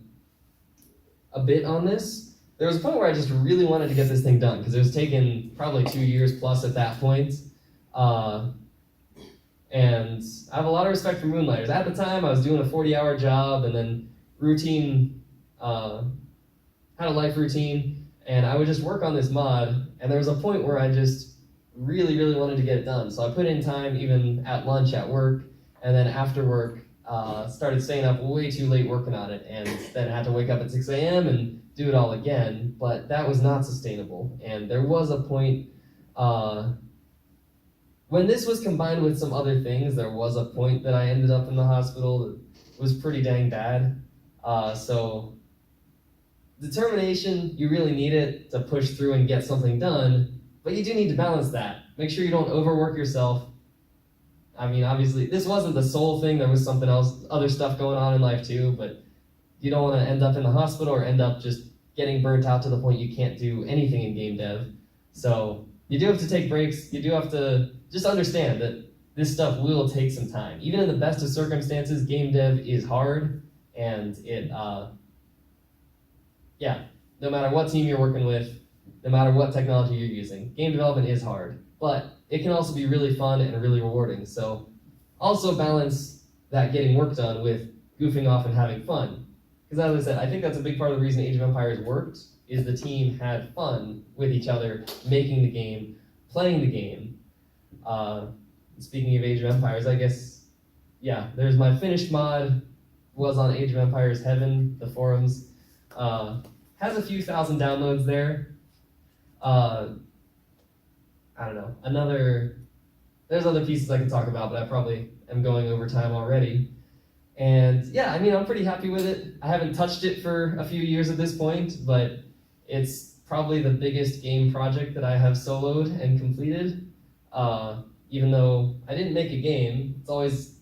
bit on this. There was a point where I just really wanted to get this thing done because it was taking probably 2 years plus at that point. And I have a lot of respect for Moonlighters. At the time, I was doing a 40-hour job and then routine, had a life routine, and I would just work on this mod, and there was a point where I just really, really wanted to get it done. So I put in time even at lunch at work, and then after work, started staying up way too late working on it, and then had to wake up at 6 a.m. and do it all again, but that was not sustainable. And there was a point, when this was combined with some other things, there was a point that I ended up in the hospital that was pretty dang bad. So determination, you really need it to push through and get something done, but you do need to balance that. Make sure you don't overwork yourself. I mean, obviously, this wasn't the sole thing. There was something else, other stuff going on in life too, but you don't want to end up in the hospital or end up just getting burnt out to the point you can't do anything in game dev. So you do have to take breaks. You do have to just understand that this stuff will take some time. Even in the best of circumstances, game dev is hard, and it, no matter what team you're working with, no matter what technology you're using, game development is hard, but it can also be really fun and really rewarding. So also balance that getting work done with goofing off and having fun. Because as I said, I think that's a big part of the reason Age of Empires worked, is the team had fun with each other, making the game, playing the game. Speaking of Age of Empires, I guess, yeah, there's my finished mod, was on Age of Empires Heaven, the forums. Has a few thousand downloads there. I don't know, there's other pieces I could talk about, but I probably am going over time already. And yeah, I mean, I'm pretty happy with it. I haven't touched it for a few years at this point, but it's probably the biggest game project that I have soloed and completed. Even though I didn't make a game, it's always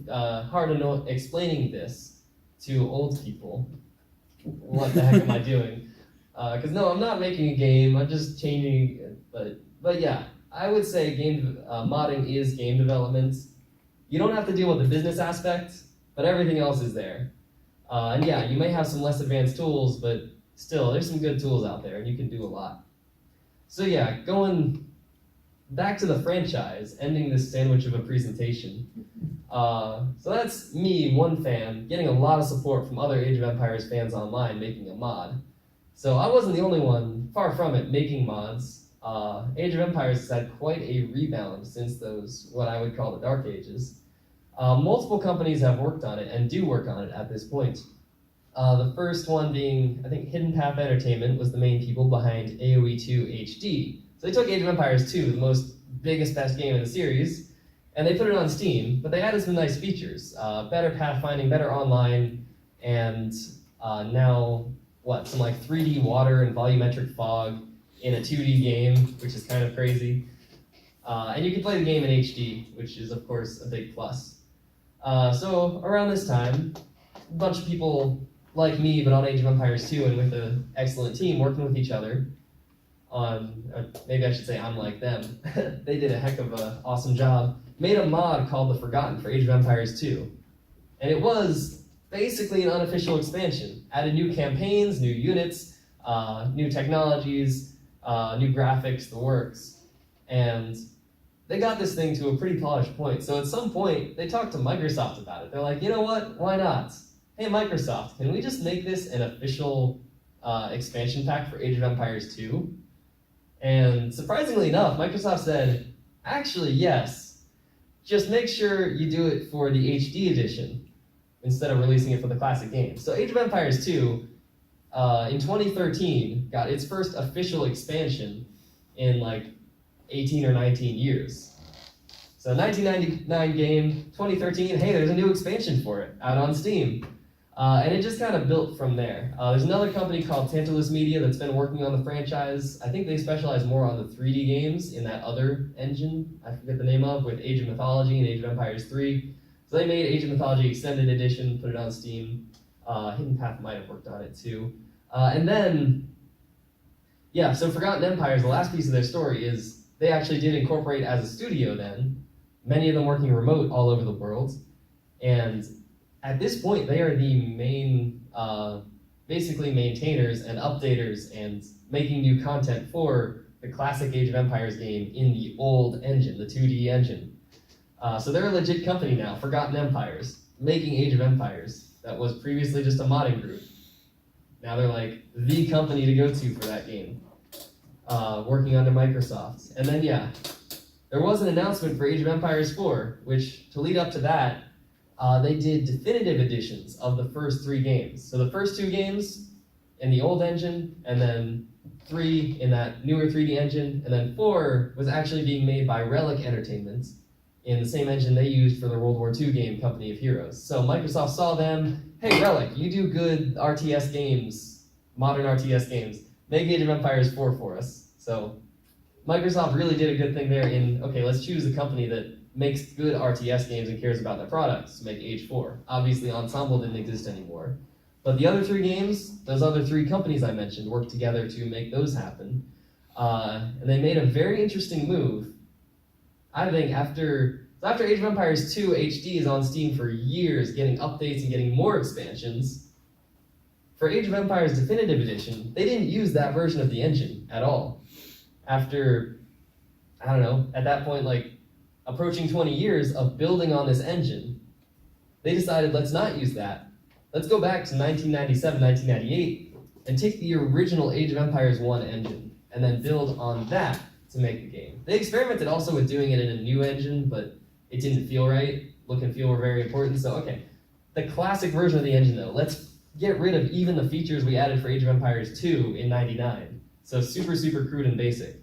hard to know explaining this to old people. What the heck am I doing? Because no, I'm not making a game, I'm just changing it. But yeah, I would say modding is game development. You don't have to deal with the business aspect, but everything else is there. And yeah, you may have some less advanced tools, but still, there's some good tools out there, and you can do a lot. So yeah, going back to the franchise, ending this sandwich of a presentation. So that's me, one fan, getting a lot of support from other Age of Empires fans online making a mod. So I wasn't the only one, far from it, making mods. Age of Empires has had quite a rebound since those, what I would call the Dark Ages. Multiple companies have worked on it and do work on it at this point. The first one being, I think, Hidden Path Entertainment was the main people behind AoE 2 HD. So they took Age of Empires 2, the biggest, best game in the series, and they put it on Steam, but they added some nice features. Better pathfinding, better online, and now, some like 3D water and volumetric fog in a 2D game, which is kind of crazy. And you can play the game in HD, which is, of course, a big plus. So around this time, a bunch of people like me, but on Age of Empires 2 and with an excellent team working with each other on, maybe I should say I'm like them. They did a heck of an awesome job. Made a mod called The Forgotten for Age of Empires 2. And it was basically an unofficial expansion. Added new campaigns, new units, new technologies, new graphics, the works. And they got this thing to a pretty polished point. So at some point, they talked to Microsoft about it. They're like, you know what, why not? Hey Microsoft, can we just make this an official expansion pack for Age of Empires 2? And surprisingly enough, Microsoft said, actually yes, just make sure you do it for the HD edition instead of releasing it for the classic game. So Age of Empires 2, in 2013, got its first official expansion in like 18 or 19 years. So 1999 game, 2013, hey, there's a new expansion for it out on Steam. And it just kind of built from there. There's another company called Tantalus Media that's been working on the franchise. I think they specialize more on the 3D games in that other engine, I forget the name of, with Age of Mythology and Age of Empires 3. So they made Age of Mythology Extended Edition, put it on Steam. Hidden Path might have worked on it too. And then, yeah, so Forgotten Empires, the last piece of their story is they actually did incorporate as a studio then, many of them working remote all over the world. And at this point, they are the main, basically maintainers and updaters and making new content for the classic Age of Empires game in the old engine, the 2D engine. So they're a legit company now, Forgotten Empires, making Age of Empires. That was previously just a modding group. Now they're like the company to go to for that game, working under Microsoft. And then there was an announcement for Age of Empires 4, which to lead up to that, they did definitive editions of the first 3 games. So the first 2 games in the old engine, and then 3 in that newer 3D engine, and then 4 was actually being made by Relic Entertainment in the same engine they used for the World War II game Company of Heroes. So Microsoft saw them, hey Relic, you do good RTS games, modern RTS games, make Age of Empires 4 for us. So Microsoft really did a good thing there in, okay, let's choose a company that makes good RTS games and cares about their products to make Age 4. Obviously Ensemble didn't exist anymore. But the other 3 games, those other 3 companies I mentioned, worked together to make those happen. And they made a very interesting move. I think after Age of Empires 2 HD is on Steam for years, getting updates and getting more expansions, for Age of Empires Definitive Edition, they didn't use that version of the engine at all. After, I don't know, at that point, like, approaching 20 years of building on this engine, they decided, let's not use that. Let's go back to 1997, 1998, and take the original Age of Empires 1 engine, and then build on that to make the game. They experimented also with doing it in a new engine, but it didn't feel right. Look and feel were very important, so okay. The classic version of the engine though, let's get rid of even the features we added for Age of Empires 2 in 99. So super, super crude and basic.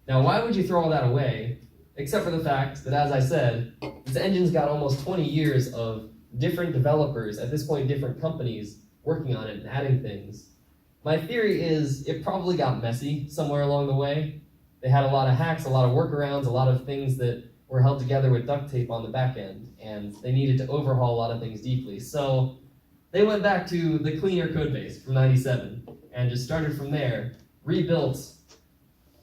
Now why would you throw all that away, except for the fact that, as I said, this engine's got almost 20 years of different developers, at this point different companies, working on it and adding things. My theory is it probably got messy somewhere along the way. They had a lot of hacks, a lot of workarounds, a lot of things that were held together with duct tape on the back end, and they needed to overhaul a lot of things deeply. So they went back to the cleaner code base from 97 and just started from there, rebuilt,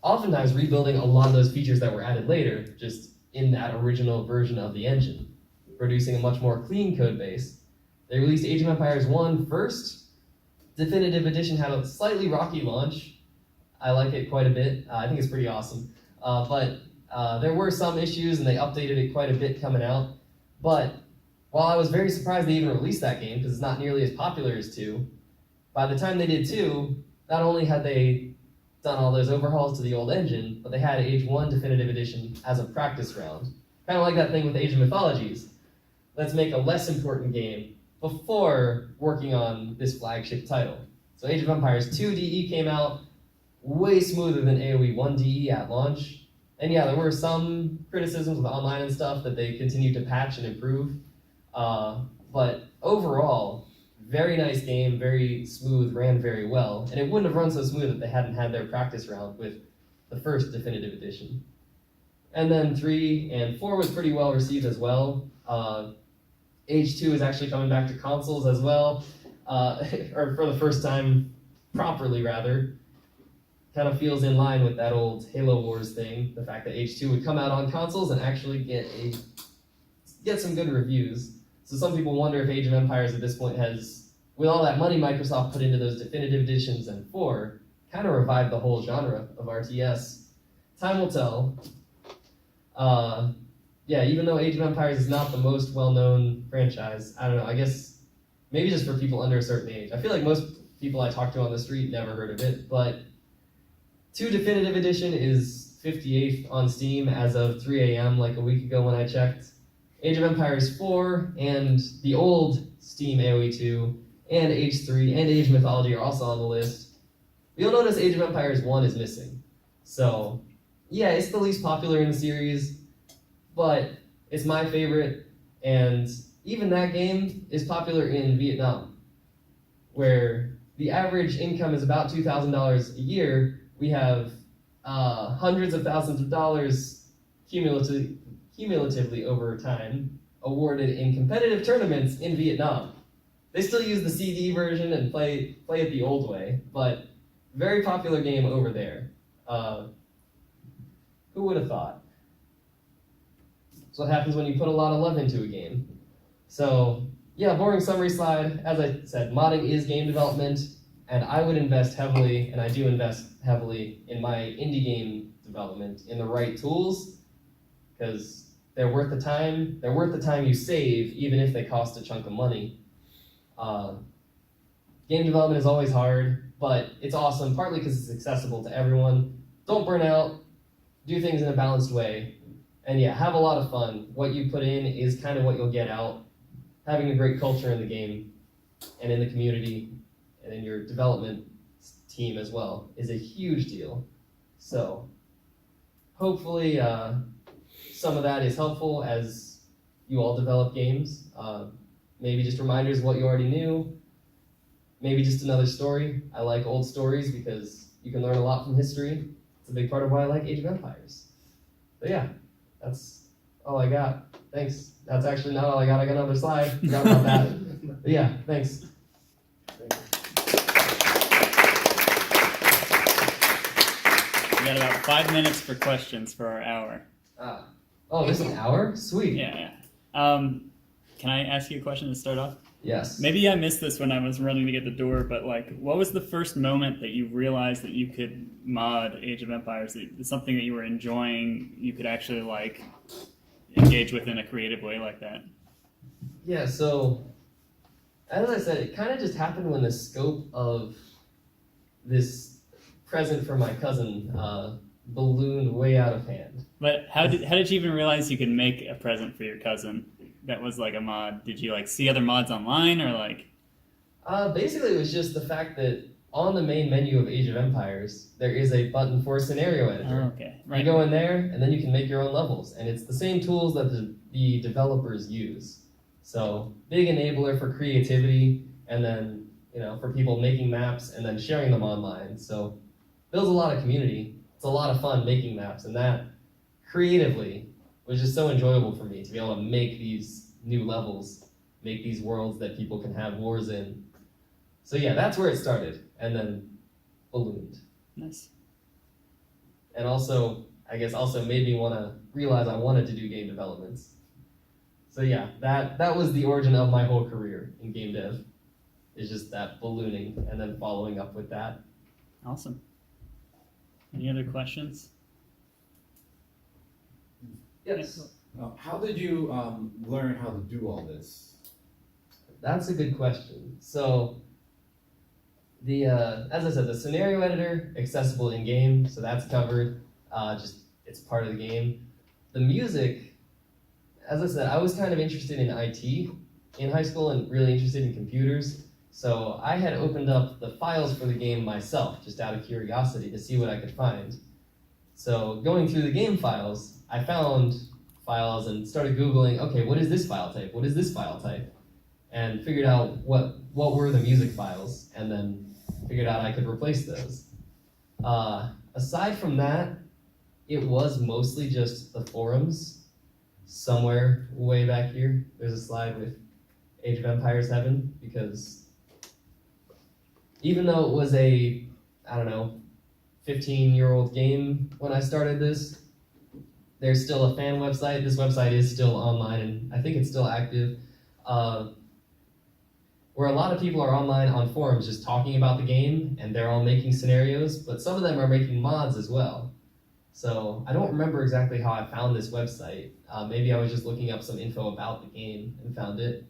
oftentimes rebuilding a lot of those features that were added later, just in that original version of the engine, producing a much more clean code base. They released Age of Empires 1 first. Definitive Edition had a slightly rocky launch. I like it quite a bit. I think it's pretty awesome. But there were some issues, and they updated it quite a bit coming out. But while I was very surprised they even released that game, because it's not nearly as popular as 2, by the time they did 2, not only had they done all those overhauls to the old engine, but they had Age 1 Definitive Edition as a practice round. Kind of like that thing with Age of Mythologies. Let's make a less important game before working on this flagship title. So Age of Empires 2 DE came out, way smoother than AoE 1 DE at launch. And there were some criticisms with online and stuff that they continued to patch and improve. But overall, very nice game, very smooth, ran very well. And it wouldn't have run so smooth if they hadn't had their practice round with the first Definitive Edition. And then 3 and 4 was pretty well received as well. Age 2 is actually coming back to consoles as well, or for the first time properly rather. Kind of feels in line with that old Halo Wars thing, the fact that Age 2 would come out on consoles and actually get some good reviews. So some people wonder if Age of Empires at this point has, with all that money Microsoft put into those definitive editions and 4, kind of revived the whole genre of RTS. Time will tell. Even though Age of Empires is not the most well-known franchise, I don't know, I guess maybe just for people under a certain age. I feel like most people I talk to on the street never heard of it, but 2 Definitive Edition is 58th on Steam as of 3 a.m. like a week ago when I checked. Age of Empires 4 and the old Steam AoE 2 and Age 3 and Age Mythology are also on the list. You'll notice Age of Empires 1 is missing. So, it's the least popular in the series, but it's my favorite, and even that game is popular in Vietnam, where the average income is about $2,000 a year. We have hundreds of thousands of dollars cumulatively over time awarded in competitive tournaments in Vietnam. They still use the CD version and play it the old way, but very popular game over there. Who would have thought? That's what happens when you put a lot of love into a game. So, yeah, boring summary slide. As I said, modding is game development, and I would invest heavily, and I do invest heavily in my indie game development in the right tools, because they're worth the time. They're worth the time you save, even if they cost a chunk of money. Game development is always hard, but it's awesome, partly because it's accessible to everyone. Don't burn out, do things in a balanced way, and yeah, have a lot of fun. What you put in is kind of what you'll get out. Having a great culture in the game, and in the community, and in your development team as well, is a huge deal. So, hopefully, some of that is helpful as you all develop games. Maybe just reminders of what you already knew. Maybe just another story. I like old stories because you can learn a lot from history. It's a big part of why I like Age of Empires. But yeah, that's all I got. Thanks. That's actually not all I got. I got another slide. Forgot about that. But yeah, thanks. We got about 5 minutes for questions for our hour. Oh, there's an hour? Sweet. Yeah. Can I ask you a question to start off? Yes. Maybe I missed this when I was running to get the door, but like, what was the first moment that you realized that you could mod Age of Empires? That it's something that you were enjoying, you could actually like engage with in a creative way like that? Yeah, so as I said, it kind of just happened when the scope of this present for my cousin ballooned way out of hand. But how did you even realize you could make a present for your cousin that was like a mod? Did you like see other mods online or like? Basically, it was just the fact that on the main menu of Age of Empires, there is a button for scenario editor. Oh, okay, right. You go in there, and then you can make your own levels, and it's the same tools that the developers use. So, big enabler for creativity, and then for people making maps and then sharing them online. So, builds a lot of community. It's a lot of fun making maps, and that creatively was just so enjoyable for me to be able to make these new levels, make these worlds that people can have wars in. So yeah, that's where it started, and then ballooned. Nice. And also, I guess also made me want to realize I wanted to do game developments. So yeah, that was the origin of my whole career in game dev, is just that ballooning and then following up with that. Awesome. Any other questions? Yes. How did you learn how to do all this? That's a good question. So, as I said, the scenario editor, accessible in game, so that's covered. Just it's part of the game. The music, as I said, I was kind of interested in IT in high school and really interested in computers. So I had opened up the files for the game myself, just out of curiosity to see what I could find. So going through the game files, I found files and started Googling, okay, what is this file type? What is this file type? And figured out what were the music files, and then figured out I could replace those. Aside from that, it was mostly just the forums. Somewhere way back here, there's a slide with Age of Empires 7, because even though it was a, 15-year-old game when I started this, there's still a fan website. This website is still online, and I think it's still active, where a lot of people are online on forums just talking about the game, and they're all making scenarios, but some of them are making mods as well. So I don't remember exactly how I found this website. Maybe I was just looking up some info about the game and found it.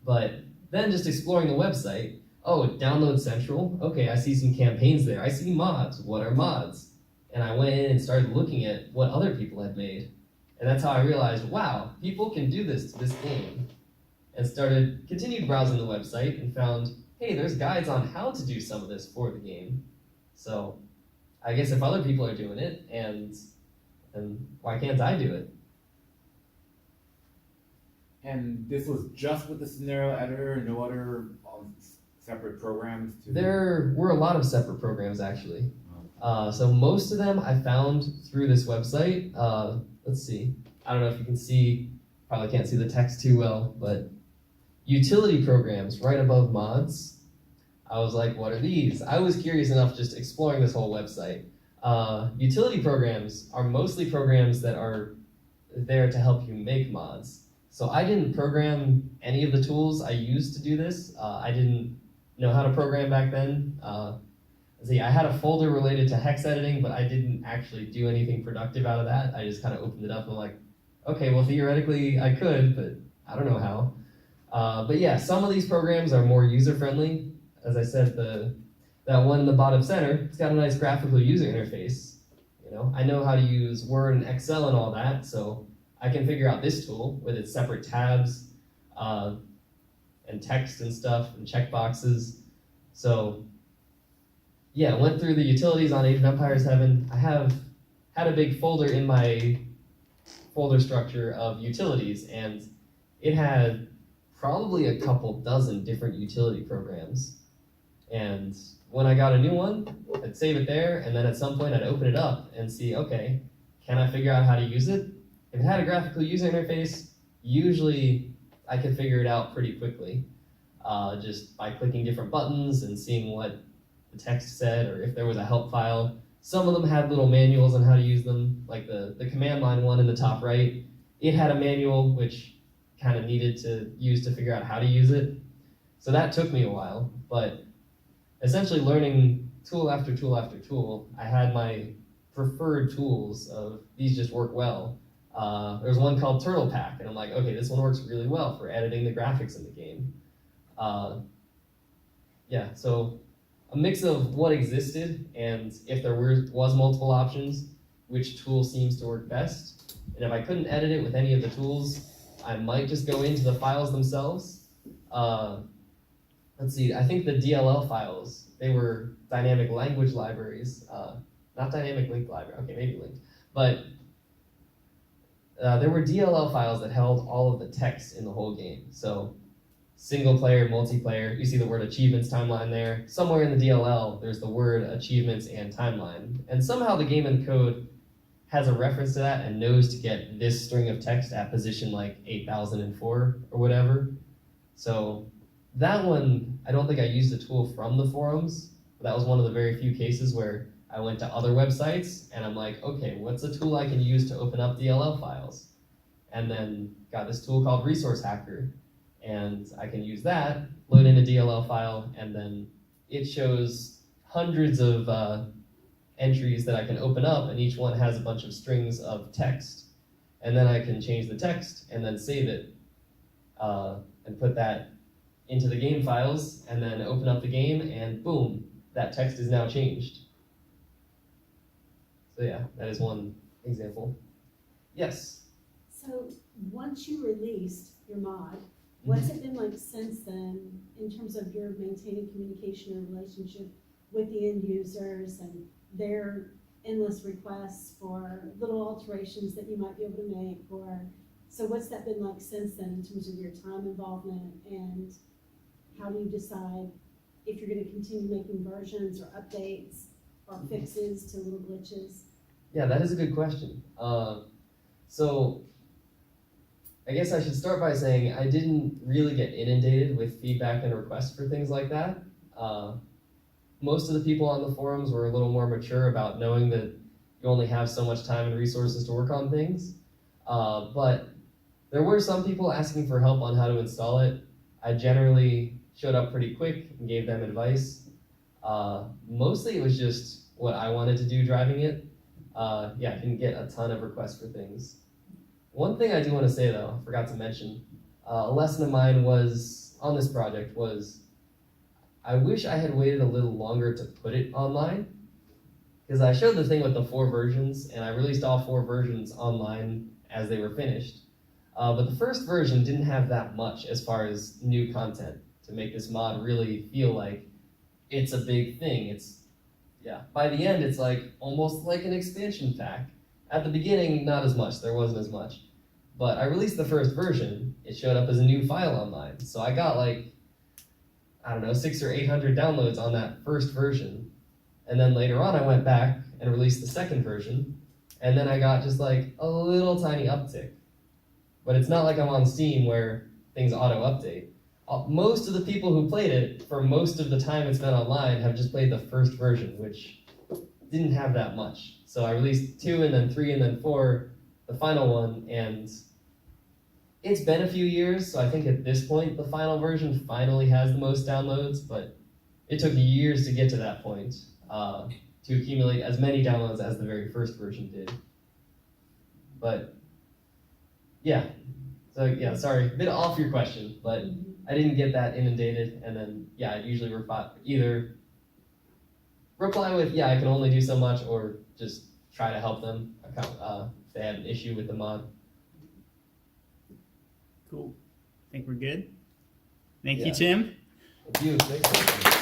But then just exploring the website, oh, Download Central, okay, I see some campaigns there. I see mods. What are mods? And I went in and started looking at what other people had made. And that's how I realized, wow, people can do this to this game. And continued browsing the website and found, hey, there's guides on how to do some of this for the game. So I guess if other people are doing it, and why can't I do it? And this was just with the scenario editor, no other separate programs? There were a lot of separate programs, actually. So most of them I found through this website. Let's see. I don't know if you can see, probably can't see the text too well, but utility programs right above mods. I was like, what are these? I was curious enough just exploring this whole website. Utility programs are mostly programs that are there to help you make mods. So I didn't program any of the tools I used to do this. I didn't know how to program back then. I had a folder related to hex editing, but I didn't actually do anything productive out of that. I just kind of opened it up and like, okay, well theoretically I could, but I don't know how. But yeah, some of these programs are more user-friendly. As I said, that one in the bottom center, it's got a nice graphical user interface. You know, I know how to use Word and Excel and all that, so I can figure out this tool with its separate tabs and text and stuff and checkboxes. So yeah, went through the utilities on Age of Empires Heaven. I have had a big folder in my folder structure of utilities, and it had probably a couple dozen different utility programs. And when I got a new one, I'd save it there, and then at some point I'd open it up and see, okay, can I figure out how to use it? If it had a graphical user interface, usually I could figure it out pretty quickly, just by clicking different buttons and seeing what the text said, or if there was a help file. Some of them had little manuals on how to use them, like the command line one in the top right. It had a manual which kind of needed to use to figure out how to use it. So that took me a while, but essentially learning tool after tool after tool, I had my preferred tools of these just work well. There's one called Turtle Pack, and I'm like, okay, this one works really well for editing the graphics in the game. Yeah, so a mix of what existed, and if there was multiple options, which tool seems to work best. And if I couldn't edit it with any of the tools, I might just go into the files themselves. Let's see, I think the DLL files, they were dynamic language libraries, not dynamic linked library, okay, maybe linked, but there were DLL files that held all of the text in the whole game. So single player, multiplayer, you see the word achievements timeline there. Somewhere in the DLL, there's the word achievements and timeline. And somehow the game and code has a reference to that and knows to get this string of text at position like 8004 or whatever. So that one, I don't think I used a tool from the forums, but that was one of the very few cases where I went to other websites and I'm like, okay, what's a tool I can use to open up DLL files? And then got this tool called Resource Hacker, and I can use that, load in a DLL file, and then it shows hundreds of entries that I can open up, and each one has a bunch of strings of text. And then I can change the text and then save it and put that into the game files, and then open up the game, and boom, that text is now changed. So yeah, that is one example. Yes? So once you released your mod, what's it been like since then in terms of your maintaining communication and relationship with the end users and their endless requests for little alterations that you might be able to make? Or so what's that been like since then in terms of your time involvement, and how do you decide if you're going to continue making versions or updates or fixes to little glitches? Yeah, that is a good question. So I guess I should start by saying I didn't really get inundated with feedback and requests for things like that. Most of the people on the forums were a little more mature about knowing that you only have so much time and resources to work on things. But there were some people asking for help on how to install it. I generally showed up pretty quick and gave them advice. Mostly it was just what I wanted to do driving it. Yeah, I didn't get a ton of requests for things. One thing I do want to say though, I forgot to mention, a lesson of mine was, on this project, was I wish I had waited a little longer to put it online, because I showed the thing with the 4 versions, and I released all 4 versions online as they were finished. But the first version didn't have that much as far as new content to make this mod really feel like it's a big thing. Yeah, by the end, it's like almost like an expansion pack. At the beginning, not as much, there wasn't as much. But I released the first version, it showed up as a new file online. So I got like, I don't know, 600 or 800 downloads on that first version. And then later on, I went back and released the second version. And then I got just like a little tiny uptick. But it's not like I'm on Steam where things auto-update. Most of the people who played it, for most of the time it's been online, have just played the first version, which didn't have that much. So I released 2 and then 3 and then 4, the final one, and it's been a few years, so I think at this point the final version finally has the most downloads, but it took years to get to that point, to accumulate as many downloads as the very first version did. But yeah, so yeah, sorry, a bit off your question, but I didn't get that inundated, and then yeah, I'd usually either reply with, yeah, I can only do so much, or just try to help them if they have an issue with the mod. Cool. Think we're good. Thank you, Yeah. Timm. Thank you. Thanks.